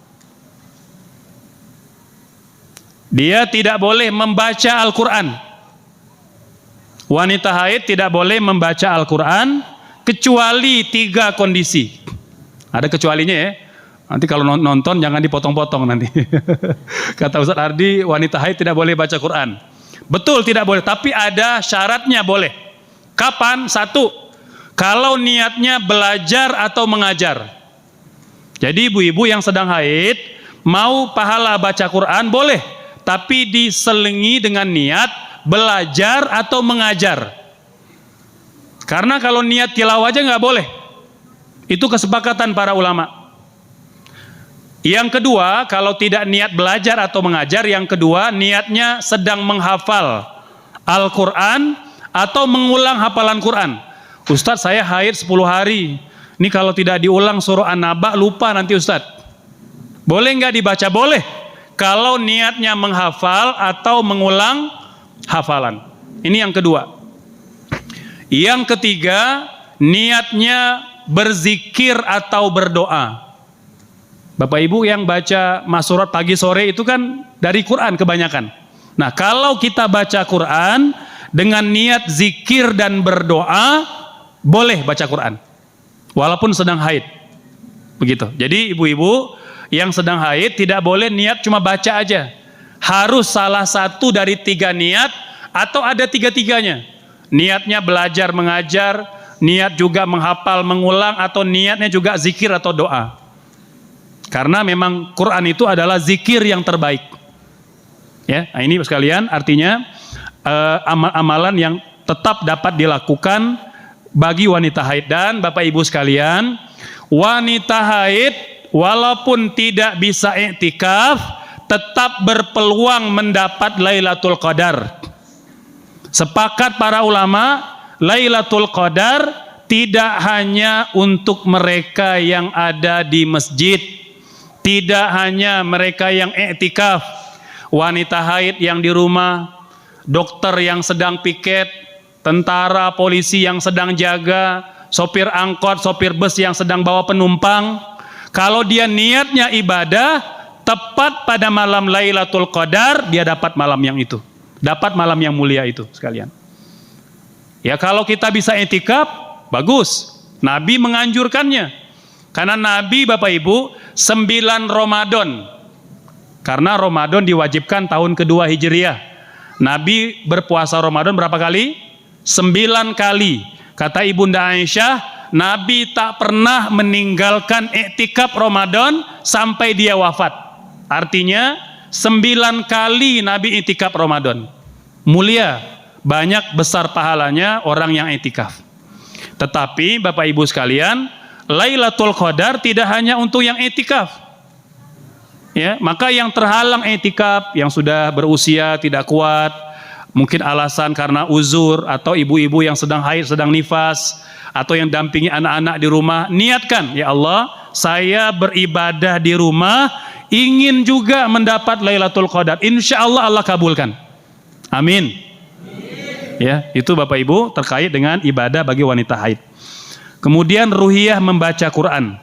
Dia tidak boleh membaca Al-Quran. Wanita haid tidak boleh membaca Al-Quran kecuali 3 kondisi. Ada kecualinya ya. Nanti kalau nonton jangan dipotong-potong nanti. Kata Ustaz Ardi, wanita haid tidak boleh baca Quran. Betul tidak boleh, tapi ada syaratnya boleh. Kapan? 1. Kalau niatnya belajar atau mengajar. Jadi ibu-ibu yang sedang haid mau pahala baca Quran boleh. Tapi diselingi dengan niat belajar atau mengajar. Karena kalau niat tilawah aja nggak boleh. Itu kesepakatan para ulama. Yang kedua, kalau tidak niat belajar atau mengajar, yang kedua niatnya sedang menghafal Al-Quran atau mengulang hafalan Quran. Ustadz, saya haid 10 hari. Ini kalau tidak diulang surah An-Naba lupa nanti Ustadz. Boleh nggak dibaca? Boleh. Kalau niatnya menghafal atau mengulang hafalan. Ini yang kedua. Yang ketiga, niatnya berzikir atau berdoa. Bapak Ibu yang baca masurat pagi sore itu kan dari Quran kebanyakan. Nah, kalau kita baca Quran dengan niat zikir dan berdoa, boleh baca Quran. Walaupun sedang haid. Begitu. Jadi ibu-ibu yang sedang haid tidak boleh niat cuma baca aja. Harus salah satu dari 3 niat atau ada 3-3-nya. Niatnya belajar mengajar, niat juga menghafal mengulang, atau niatnya juga zikir atau doa. Karena memang Quran itu adalah zikir yang terbaik. Ya, nah ini sekalian artinya amalan yang tetap dapat dilakukan bagi wanita haid. Dan Bapak Ibu sekalian, wanita haid walaupun tidak bisa iktikaf, tetap berpeluang mendapat Lailatul Qadar. Sepakat para ulama, Lailatul Qadar tidak hanya untuk mereka yang ada di masjid, tidak hanya mereka yang iktikaf, wanita haid yang di rumah, dokter yang sedang piket, tentara, polisi yang sedang jaga, sopir angkot, sopir bus yang sedang bawa penumpang. Kalau dia niatnya ibadah, tepat pada malam Lailatul Qadar, dia dapat malam yang itu. Dapat malam yang mulia itu sekalian. Ya kalau kita bisa iktikaf, bagus. Nabi menganjurkannya. Karena Nabi Bapak Ibu 9 Ramadan. Karena Ramadan diwajibkan tahun kedua Hijriah. Nabi berpuasa Ramadan berapa kali? 9 kali. Kata Ibunda Aisyah, Nabi tak pernah meninggalkan iktikaf Ramadan sampai dia wafat. Artinya 9 kali Nabi iktikaf Ramadan. Mulia, banyak besar pahalanya orang yang iktikaf. Tetapi Bapak Ibu sekalian, Lailatul Qadar tidak hanya untuk yang iktikaf. Ya, maka yang terhalang iktikaf, yang sudah berusia tidak kuat, mungkin alasan karena uzur, atau ibu-ibu yang sedang haid, sedang nifas, atau yang dampingi anak-anak di rumah, niatkan, ya Allah, saya beribadah di rumah, ingin juga mendapat Lailatul Qadar. Insya Allah Allah kabulkan. Amin. Ya, itu Bapak Ibu terkait dengan ibadah bagi wanita haid. Kemudian ruhiyah membaca Quran.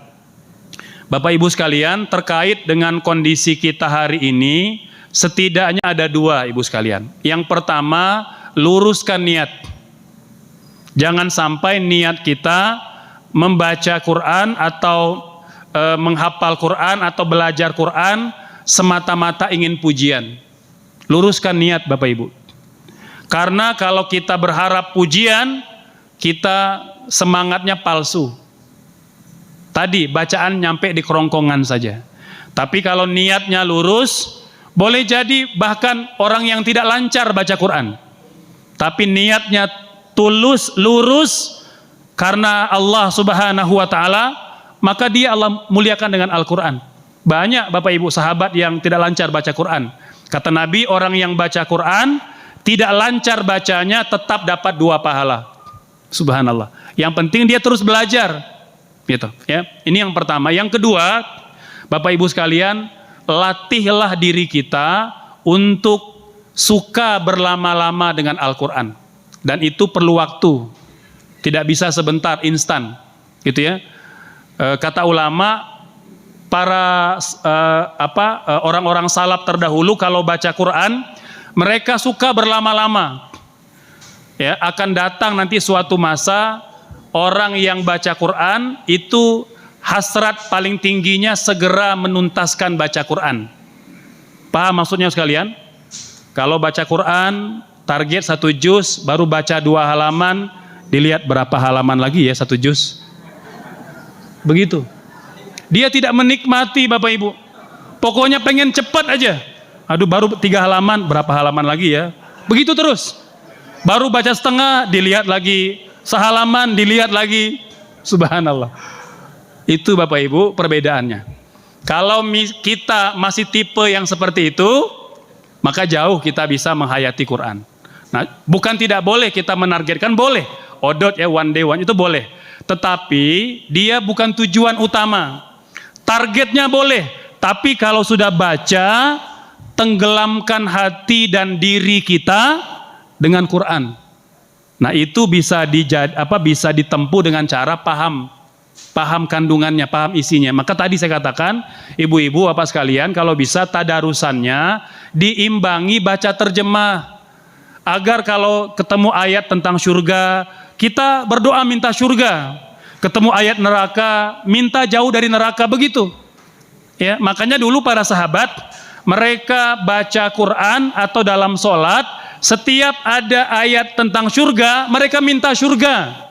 Bapak Ibu sekalian, terkait dengan kondisi kita hari ini, setidaknya ada 2 Ibu sekalian. Yang pertama, luruskan niat. Jangan sampai niat kita membaca Quran atau menghafal Quran atau belajar Quran semata-mata ingin pujian. Luruskan niat Bapak Ibu. Karena kalau kita berharap pujian, kita semangatnya palsu. Tadi bacaan nyampe di kerongkongan saja. Tapi kalau niatnya lurus, boleh jadi bahkan orang yang tidak lancar baca Quran, tapi niatnya tulus, lurus karena Allah Subhanahu wa taala, maka dia Allah muliakan dengan Al-Quran. Banyak Bapak Ibu sahabat yang tidak lancar baca Quran. Kata Nabi, orang yang baca Quran tidak lancar bacanya tetap dapat 2 pahala. Subhanallah. Yang penting dia terus belajar. Gitu, ya. Ini yang pertama. Yang kedua, Bapak Ibu sekalian, latihlah diri kita untuk suka berlama-lama dengan Al-Quran. Dan itu perlu waktu. Tidak bisa sebentar, instan. Gitu ya. Kata ulama, para orang-orang salaf terdahulu kalau baca Quran, mereka suka berlama-lama. Ya, akan datang nanti suatu masa orang yang baca Quran itu hasrat paling tingginya segera menuntaskan baca Quran. Paham maksudnya sekalian? Kalau baca Quran target 1 juz, baru baca 2 halaman, dilihat berapa halaman lagi ya 1 juz. Begitu. Dia tidak menikmati Bapak Ibu. Pokoknya pengen cepat aja. Aduh baru 3 halaman, berapa halaman lagi ya? Begitu terus. Baru baca setengah, dilihat lagi. Sehalaman, dilihat lagi. Subhanallah. Itu Bapak Ibu perbedaannya. Kalau kita masih tipe yang seperti itu, maka jauh kita bisa menghayati Quran. Nah, bukan tidak boleh kita menargetkan, boleh. Odot ya, one day one, itu boleh. Tetapi dia bukan tujuan utama. Targetnya boleh. Tapi kalau sudah baca, tenggelamkan hati dan diri kita dengan Quran. Nah itu bisa bisa ditempuh dengan cara paham kandungannya, paham isinya. Maka tadi saya katakan, ibu-ibu bapak sekalian, kalau bisa tadarusannya diimbangi baca terjemah, agar kalau ketemu ayat tentang surga, kita berdoa minta surga. Ketemu ayat neraka, minta jauh dari neraka, begitu. Ya, makanya dulu para sahabat, mereka baca Quran atau dalam sholat, setiap ada ayat tentang surga, mereka minta surga.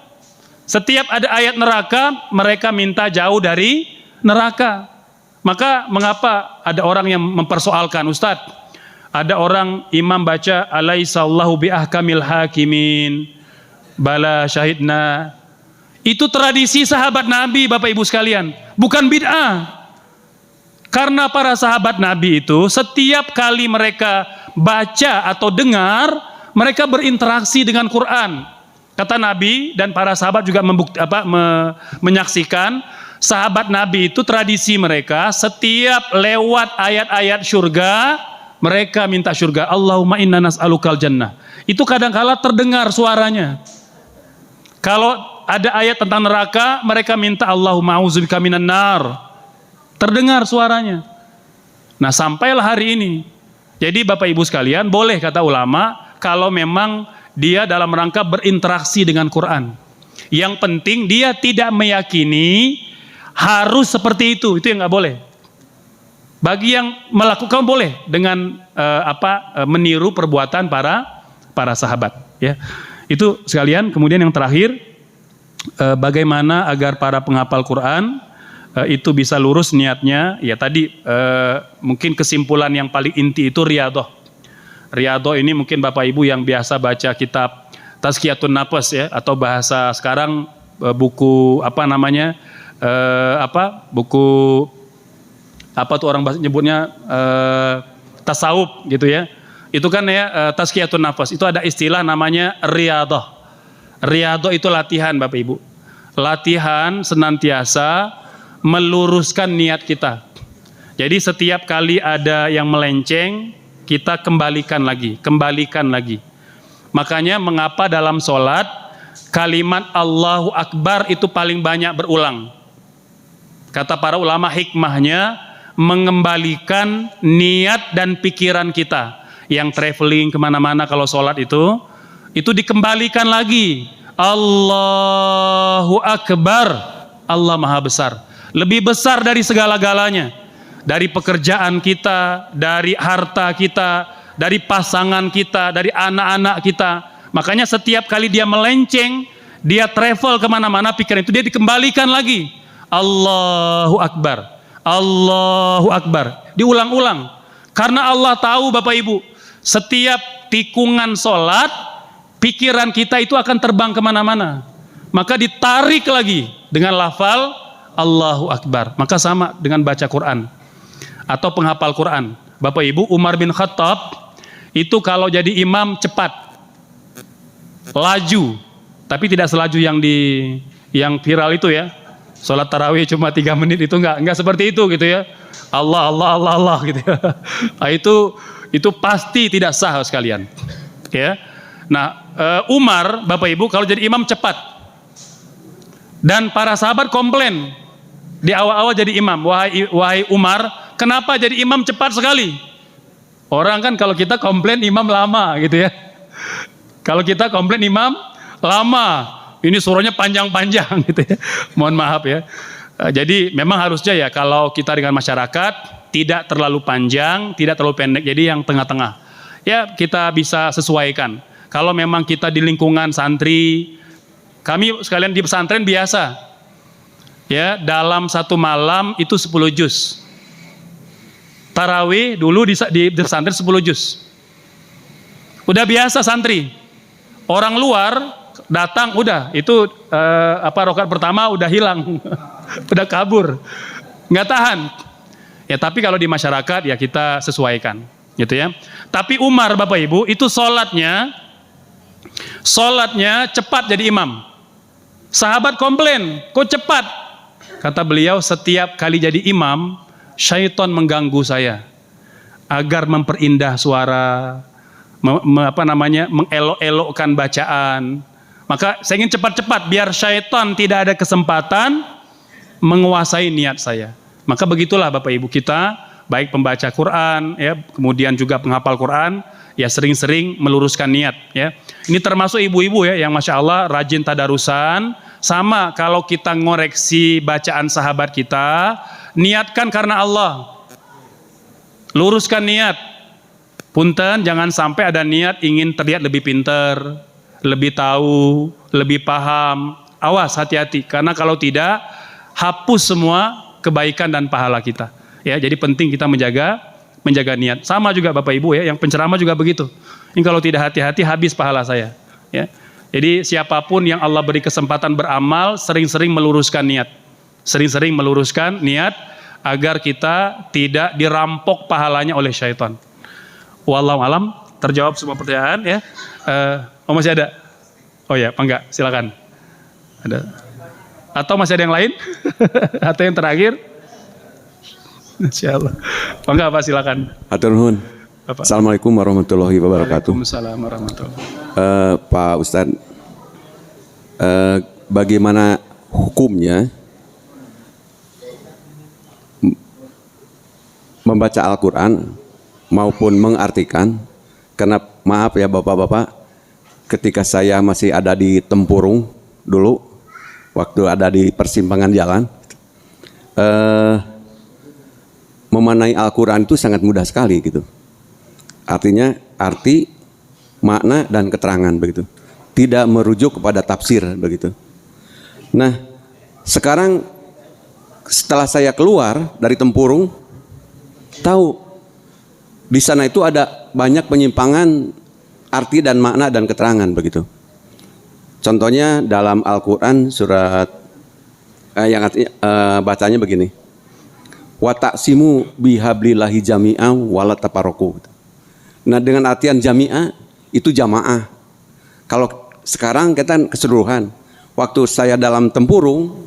Setiap ada ayat neraka, mereka minta jauh dari neraka. Maka mengapa ada orang yang mempersoalkan, Ustadz, ada orang imam baca alaihissallahu biahkamil hakimin, bala syahidna. Itu tradisi sahabat Nabi Bapak Ibu sekalian, bukan bid'ah. Karena para sahabat Nabi itu setiap kali mereka baca atau dengar, mereka berinteraksi dengan Quran. Kata Nabi dan para sahabat juga menyaksikan, sahabat Nabi itu tradisi mereka setiap lewat ayat-ayat surga, mereka minta surga. Allahumma inna nas'alukal jannah. Itu kadang-kala terdengar suaranya. Kalau ada ayat tentang neraka, mereka minta Allahumma a'udzubika minan nar. Terdengar suaranya. Nah, sampailah hari ini. Jadi Bapak Ibu sekalian, boleh kata ulama kalau memang dia dalam rangka berinteraksi dengan Quran. Yang penting dia tidak meyakini harus seperti itu yang nggak boleh. Bagi yang melakukan boleh dengan meniru perbuatan para sahabat. Ya, itu sekalian. Kemudian yang terakhir, bagaimana agar para penghafal Quran itu bisa lurus niatnya. Ya tadi mungkin kesimpulan yang paling inti itu riyadhah. Riyadhah ini mungkin Bapak Ibu yang biasa baca kitab Tazkiyatun Nafas ya, atau bahasa sekarang buku buku orang bahasa nyebutnya tasawuf gitu ya. Itu kan ya Tazkiyatun Nafas itu ada istilah namanya riyadhah. Riyadhah itu latihan Bapak Ibu. Latihan senantiasa meluruskan niat kita. Jadi setiap kali ada yang melenceng, kita kembalikan lagi. Makanya mengapa dalam sholat kalimat Allahu Akbar itu paling banyak berulang. Kata para ulama hikmahnya mengembalikan niat dan pikiran kita. Yang traveling kemana-mana kalau sholat itu dikembalikan lagi. Allahu Akbar, Allah Maha Besar. Lebih besar dari segala-galanya. Dari pekerjaan kita, dari harta kita, dari pasangan kita, dari anak-anak kita. Makanya setiap kali dia melenceng, dia travel kemana-mana, pikiran itu dia dikembalikan lagi. Allahu Akbar, Allahu Akbar. Diulang-ulang. Karena Allah tahu Bapak Ibu, setiap tikungan sholat, pikiran kita itu akan terbang kemana-mana. Maka ditarik lagi dengan lafal Allahu Akbar. Maka sama dengan baca Quran atau penghafal Quran. Bapak Ibu, Umar bin Khattab itu kalau jadi imam cepat, laju, tapi tidak selaju yang viral itu ya. Sholat tarawih cuma 3 menit itu enggak seperti itu gitu ya. Allah gitu ya. Nah, itu pasti tidak sah sekalian. Ya. Nah, Umar Bapak Ibu kalau jadi imam cepat. Dan para sahabat komplain di awal-awal jadi imam, wahai Umar, kenapa jadi imam cepat sekali? Orang kan kalau kita komplain imam lama gitu ya. Kalau kita komplain imam lama, ini suruhnya panjang-panjang gitu ya. Mohon maaf ya. Jadi memang harusnya ya kalau kita dengan masyarakat tidak terlalu panjang, tidak terlalu pendek, jadi yang tengah-tengah. Ya kita bisa sesuaikan. Kalau memang kita di lingkungan santri, kami sekalian di pesantren biasa, ya dalam satu malam itu 10 juz. Tarawih dulu di pesantren 10 juz. Udah biasa santri. Orang luar datang udah itu rakaat pertama udah hilang, udah kabur, nggak tahan. Ya tapi kalau di masyarakat ya kita sesuaikan, gitu ya. Tapi Umar Bapak Ibu itu sholatnya cepat jadi imam. Sahabat komplain, kok cepat? Kata beliau, setiap kali jadi imam, syaitan mengganggu saya agar memperindah suara, mengelok-elokkan bacaan. Maka saya ingin cepat-cepat biar syaitan tidak ada kesempatan menguasai niat saya. Maka begitulah Bapak Ibu kita, baik pembaca Quran, ya, kemudian juga penghafal Quran, ya sering-sering meluruskan niat. Ya. Ini termasuk ibu-ibu ya yang Masya Allah rajin tadarusan. Sama kalau kita ngoreksi bacaan sahabat kita, niatkan karena Allah. Luruskan niat. Punten, jangan sampai ada niat ingin terlihat lebih pintar, lebih tahu, lebih paham. Awas, hati-hati. Karena kalau tidak, hapus semua kebaikan dan pahala kita. Ya, jadi penting kita menjaga niat. Sama juga Bapak Ibu ya, yang penceramah juga begitu. Ini kalau tidak hati-hati habis pahala saya. Ya. Jadi siapapun yang Allah beri kesempatan beramal, sering-sering meluruskan niat. Sering-sering meluruskan niat agar kita tidak dirampok pahalanya oleh syaitan. Wallahu alam, terjawab semua pertanyaan ya. Masih ada? Oh ya, enggak, silakan. Ada? Atau masih ada yang lain? Atau yang terakhir? Insyaallah. Enggak, Pak, silakan. Hatur nuhun. Bapak. Assalamualaikum warahmatullahi wabarakatuh. Waalaikumsalam warahmatullahi wabarakatuh. Pak Ustadz, bagaimana hukumnya membaca Al-Quran maupun mengartikan? Karena maaf ya Bapak-Bapak, ketika saya masih ada di Tempurung dulu, waktu ada di persimpangan jalan, memanai Al-Quran itu sangat mudah sekali gitu. Artinya arti, makna dan keterangan begitu. Tidak merujuk kepada tafsir begitu. Nah, sekarang setelah saya keluar dari Tempurung, tahu di sana itu ada banyak penyimpangan arti dan makna dan keterangan begitu. Contohnya dalam Al-Quran surat yang bacanya begini. Wa taqsimu bihablillahi jami'an wala tafarraqu. Nah, dengan artian jami'ah itu jamaah. Kalau sekarang kita keseluruhan. Waktu saya dalam Tempurung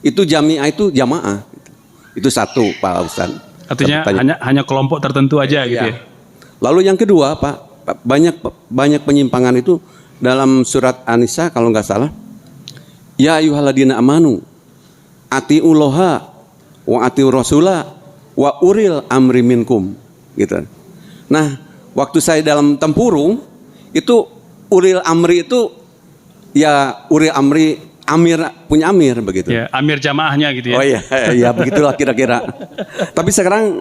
itu jami'ah itu jamaah. Itu satu, Pak Ustaz. Artinya hanya kelompok tertentu aja gitu ya. Lalu yang kedua, Pak, banyak penyimpangan itu dalam surat An-Nisa kalau nggak salah. Ya ayyuhalladzina amanu atiullaha wa atiur rasula wa uril amri minkum gitu. Nah, waktu saya dalam Tempurung itu uril amri itu ya uril amri amir punya amir begitu. Ya, amir jamaahnya gitu ya. Oh iya, ya begitulah kira-kira. Tapi sekarang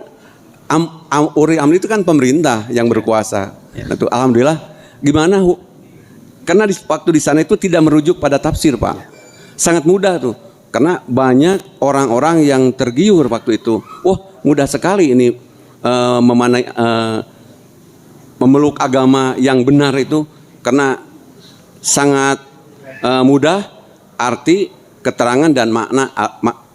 uril amri itu kan pemerintah yang berkuasa. Nah, itu alhamdulillah. Gimana? Karena waktu di sana itu tidak merujuk pada tafsir, Pak. Sangat mudah tuh. Karena banyak orang-orang yang tergiur waktu itu. Wah, mudah sekali ini memeluk agama yang benar itu karena sangat mudah arti, keterangan dan makna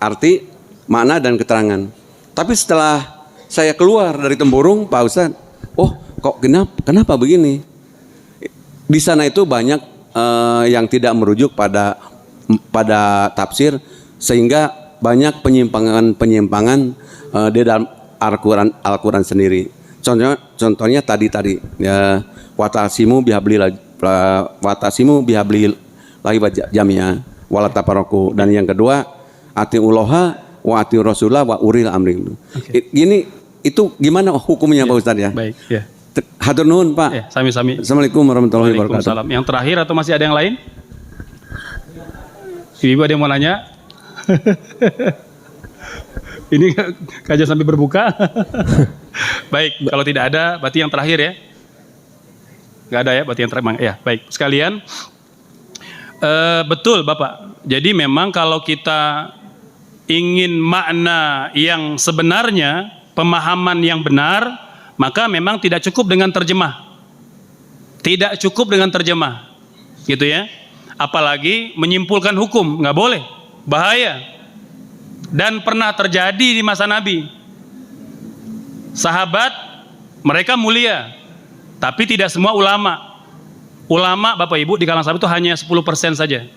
arti, makna dan keterangan. Tapi setelah saya keluar dari Tempurung, Pak Ustadz, oh kok kenapa begini? Di sana itu banyak yang tidak merujuk pada tafsir sehingga banyak penyimpangan di dalam Al-Quran sendiri. Contohnya tadi ya watasimu bihablillahi jami'ah wala tafarraqu, dan yang kedua atiullaha wa atiur rasulah wa uril amri. Okay. Gini itu gimana hukumnya ya, Pak Ustadz ya? Baik, ya. Hatur nuhun, Pak. Ya, sami-sami. Assalamualaikum warahmatullahi wabarakatuh. Waalaikumsalam. Yang terakhir atau masih ada yang lain? Ibu ada yang mau nanya? Ini kajian sampai berbuka. Baik, kalau tidak ada berarti yang terakhir ya. Gak ada ya, berarti yang terakhir. Ya, baik. Sekalian, betul Bapak. Jadi memang kalau kita ingin makna yang sebenarnya, pemahaman yang benar, maka memang tidak cukup dengan terjemah. Tidak cukup dengan terjemah. Gitu ya. Apalagi menyimpulkan hukum, nggak boleh. Bahaya. Dan pernah terjadi di masa Nabi. Sahabat, mereka mulia. Tapi tidak semua ulama. Ulama, Bapak Ibu, di kalangan sahabat itu hanya 10% saja.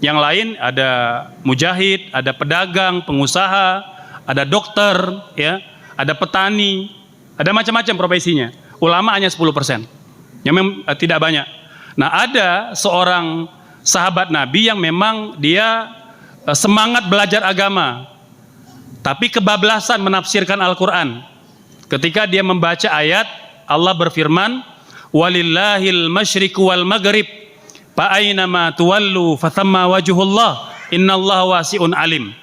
Yang lain ada mujahid, ada pedagang, pengusaha, ada dokter, ya, ada petani, ada macam-macam profesinya. Ulama hanya 10%. Yang memang tidak banyak. Nah, ada seorang sahabat Nabi yang memang dia semangat belajar agama, tapi kebablasan menafsirkan Al-Quran. Ketika dia membaca ayat, Allah berfirman, walillahil masyriqu wal maghrib fa'ainama tuwallu fathamma wajhullah innallaha wasi'un alim.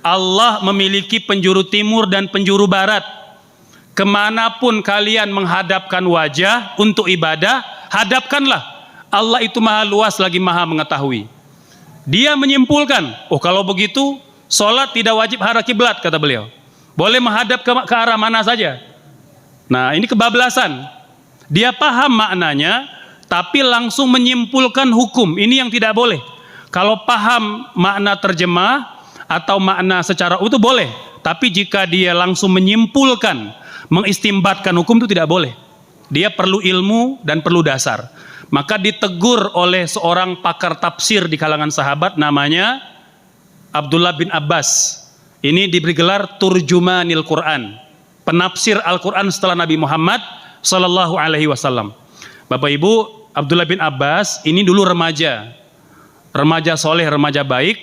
Allah memiliki penjuru timur dan penjuru barat. Kemanapun kalian menghadapkan wajah untuk ibadah, hadapkanlah. Allah itu maha luas lagi maha mengetahui. Dia menyimpulkan, oh kalau begitu sholat tidak wajib arah kiblat, kata beliau. Boleh menghadap ke arah mana saja. Nah, ini kebablasan. Dia paham maknanya, tapi langsung menyimpulkan hukum. Ini yang tidak boleh. Kalau paham makna terjemah atau makna secara utuh boleh. Tapi jika dia langsung menyimpulkan, mengistimbatkan hukum itu tidak boleh. Dia perlu ilmu dan perlu dasar. Maka ditegur oleh seorang pakar tafsir di kalangan sahabat namanya Abdullah bin Abbas. Ini diberi gelar Turjumanil Quran, penafsir Al-Quran setelah Nabi Muhammad Sallallahu Alaihi Wasallam. Bapak Ibu, Abdullah bin Abbas ini dulu remaja soleh, remaja baik,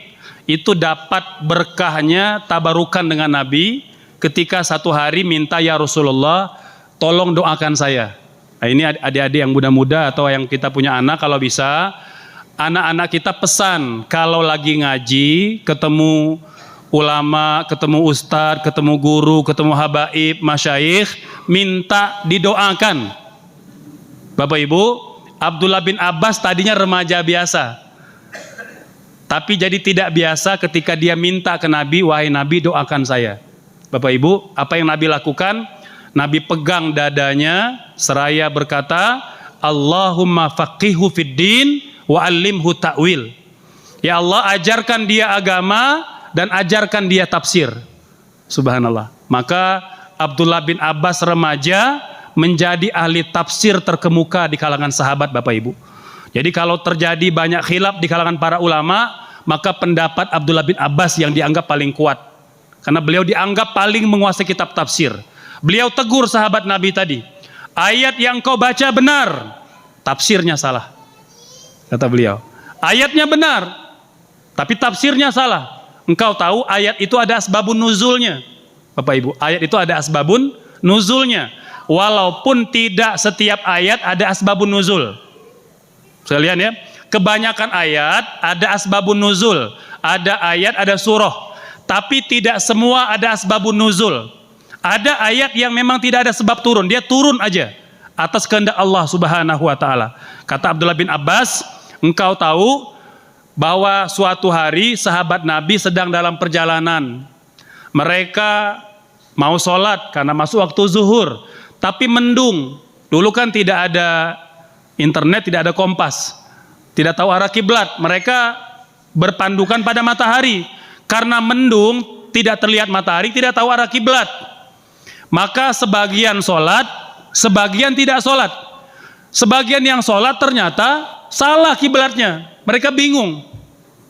itu dapat berkahnya tabarukan dengan Nabi ketika satu hari minta, ya Rasulullah, tolong doakan saya. Nah, ini adik-adik yang muda-muda atau yang kita punya anak, kalau bisa anak-anak kita pesan kalau lagi ngaji, ketemu ulama, ketemu ustadz, ketemu guru, ketemu habaib, masyayikh, minta didoakan. Bapak Ibu, Abdullah bin Abbas tadinya remaja biasa, tapi jadi tidak biasa ketika dia minta ke Nabi, wahai Nabi doakan saya. Bapak Ibu, apa yang Nabi lakukan? Nabi pegang dadanya seraya berkata, Allahumma faqihu fid din wa allimhu ta'wil. Ya Allah, ajarkan dia agama dan ajarkan dia tafsir. Subhanallah. Maka Abdullah bin Abbas remaja menjadi ahli tafsir terkemuka di kalangan sahabat, Bapak Ibu. Jadi kalau terjadi banyak khilaf di kalangan para ulama, maka pendapat Abdullah bin Abbas yang dianggap paling kuat. Karena beliau dianggap paling menguasai kitab tafsir. Beliau tegur sahabat Nabi tadi, ayat yang kau baca benar, tafsirnya salah. Kata beliau, ayatnya benar, tapi tafsirnya salah. Engkau tahu ayat itu ada asbabun nuzulnya. Bapak Ibu, ayat itu ada asbabun nuzulnya. Walaupun tidak setiap ayat ada asbabun nuzul. Sekalian ya, kebanyakan ayat ada asbabun nuzul. Ada ayat, ada surah. Tapi tidak semua ada asbabun nuzul. Ada ayat yang memang tidak ada sebab turun, dia turun aja atas kehendak Allah Subhanahu wa taala. Kata Abdullah bin Abbas, engkau tahu bahwa suatu hari sahabat Nabi sedang dalam perjalanan. Mereka mau sholat karena masuk waktu zuhur, tapi mendung. Dulu kan tidak ada internet, tidak ada kompas, tidak tahu arah kiblat. Mereka berpandukan pada matahari. Karena mendung, tidak terlihat matahari, tidak tahu arah kiblat. Maka sebagian sholat, sebagian tidak sholat. Sebagian yang sholat ternyata salah kiblatnya. Mereka bingung.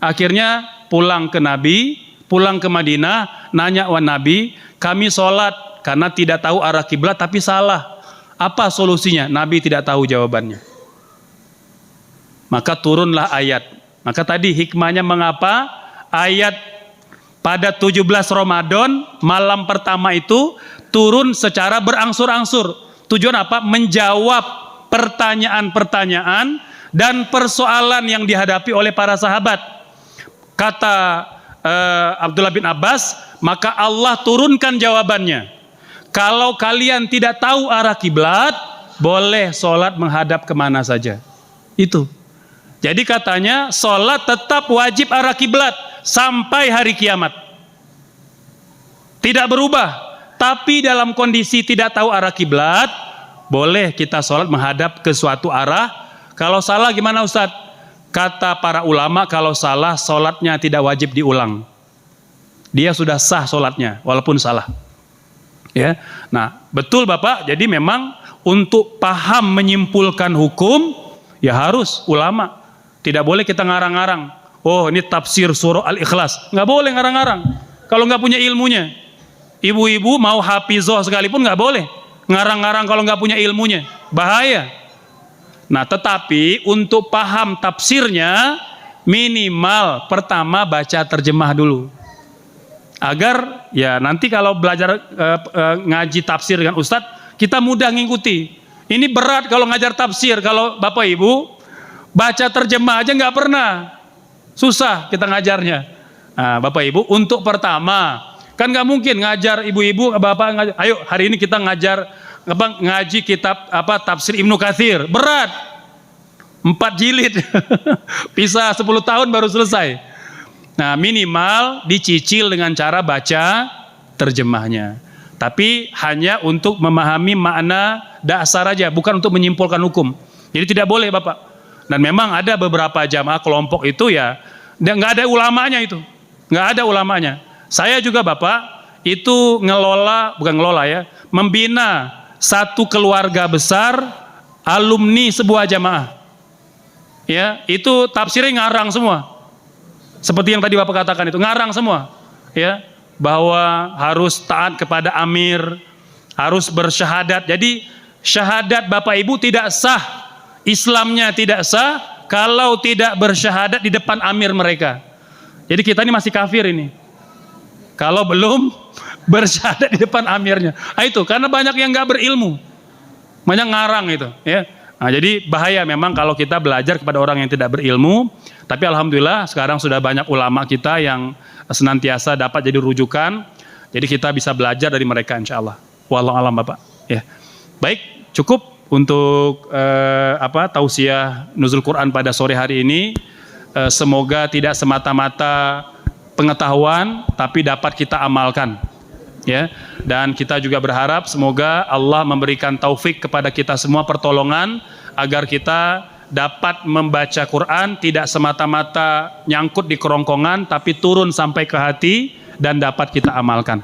Akhirnya pulang ke Nabi, pulang ke Madinah, nanya wa Nabi, kami sholat karena tidak tahu arah kiblat tapi salah. Apa solusinya? Nabi tidak tahu jawabannya. Maka turunlah ayat. Maka tadi hikmahnya mengapa ayat pada 17 Ramadan malam pertama itu turun secara berangsur-angsur. Tujuan apa? Menjawab pertanyaan-pertanyaan dan persoalan yang dihadapi oleh para sahabat. Kata Abdullah bin Abbas, maka Allah turunkan jawabannya. Kalau kalian tidak tahu arah kiblat, boleh sholat menghadap kemana saja. Itu. Jadi katanya sholat tetap wajib arah kiblat sampai hari kiamat. Tidak berubah. Tapi dalam kondisi tidak tahu arah kiblat, boleh kita sholat menghadap ke suatu arah. Kalau salah gimana Ustadz? Kata para ulama, kalau salah sholatnya tidak wajib diulang. Dia sudah sah sholatnya walaupun salah. Ya, nah betul Bapak. Jadi memang untuk paham menyimpulkan hukum ya harus ulama. Tidak boleh kita ngarang-ngarang. Oh ini tafsir surah Al-Ikhlas. Nggak boleh ngarang-ngarang. Kalau nggak punya ilmunya. Ibu-ibu mau hafizoh sekalipun nggak boleh ngarang-ngarang kalau nggak punya ilmunya, bahaya. Nah, tetapi untuk paham tafsirnya minimal pertama baca terjemah dulu, agar ya nanti kalau belajar ngaji tafsir dengan Ustadz kita mudah ngikuti. Ini berat kalau ngajar tafsir, kalau Bapak Ibu baca terjemah aja nggak pernah, susah kita ngajarnya. Nah, Bapak Ibu untuk pertama. Kan nggak mungkin ngajar ibu-ibu, bapak ngajar. Ayo hari ini kita ngaji kitab tafsir Ibnu Katsir. Berat. 4 jilid. Bisa 10 tahun baru selesai. Nah, minimal dicicil dengan cara baca terjemahnya. Tapi hanya untuk memahami makna dasar aja, bukan untuk menyimpulkan hukum. Jadi tidak boleh Bapak. Dan memang ada beberapa jamaah kelompok itu ya, nggak ada ulamanya itu. Nggak ada ulamanya. Saya juga Bapak itu membina satu keluarga besar alumni sebuah jamaah. Ya, itu tafsirnya ngarang semua. Seperti yang tadi Bapak katakan itu, ngarang semua. Ya, bahwa harus taat kepada amir, harus bersyahadat. Jadi syahadat Bapak Ibu tidak sah, Islamnya tidak sah kalau tidak bersyahadat di depan amir mereka. Jadi kita ini masih kafir ini kalau belum bersyahadat di depan amirnya. Itu karena banyak yang nggak berilmu, banyak ngarang itu, ya. Nah, jadi bahaya memang kalau kita belajar kepada orang yang tidak berilmu. Tapi alhamdulillah sekarang sudah banyak ulama kita yang senantiasa dapat jadi rujukan. Jadi kita bisa belajar dari mereka, insya Allah. Wallahu alam, Bapak. Ya, baik, cukup untuk tausiah nuzul Quran pada sore hari ini. Semoga tidak semata-mata pengetahuan, tapi dapat kita amalkan. Ya, dan kita juga berharap semoga Allah memberikan taufik kepada kita semua, pertolongan agar kita dapat membaca Quran tidak semata-mata nyangkut di kerongkongan, tapi turun sampai ke hati dan dapat kita amalkan.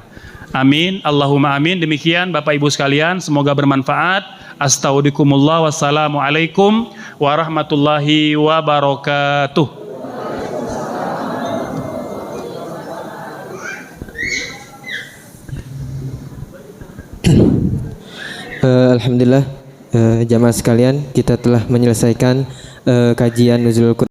Amin, Allahumma amin. Demikian Bapak Ibu sekalian, semoga bermanfaat. Astagfirullahaladzim. Wassalamualaikum warahmatullahi wabarakatuh. Alhamdulillah, jamaah sekalian, kita telah menyelesaikan kajian nuzul Quran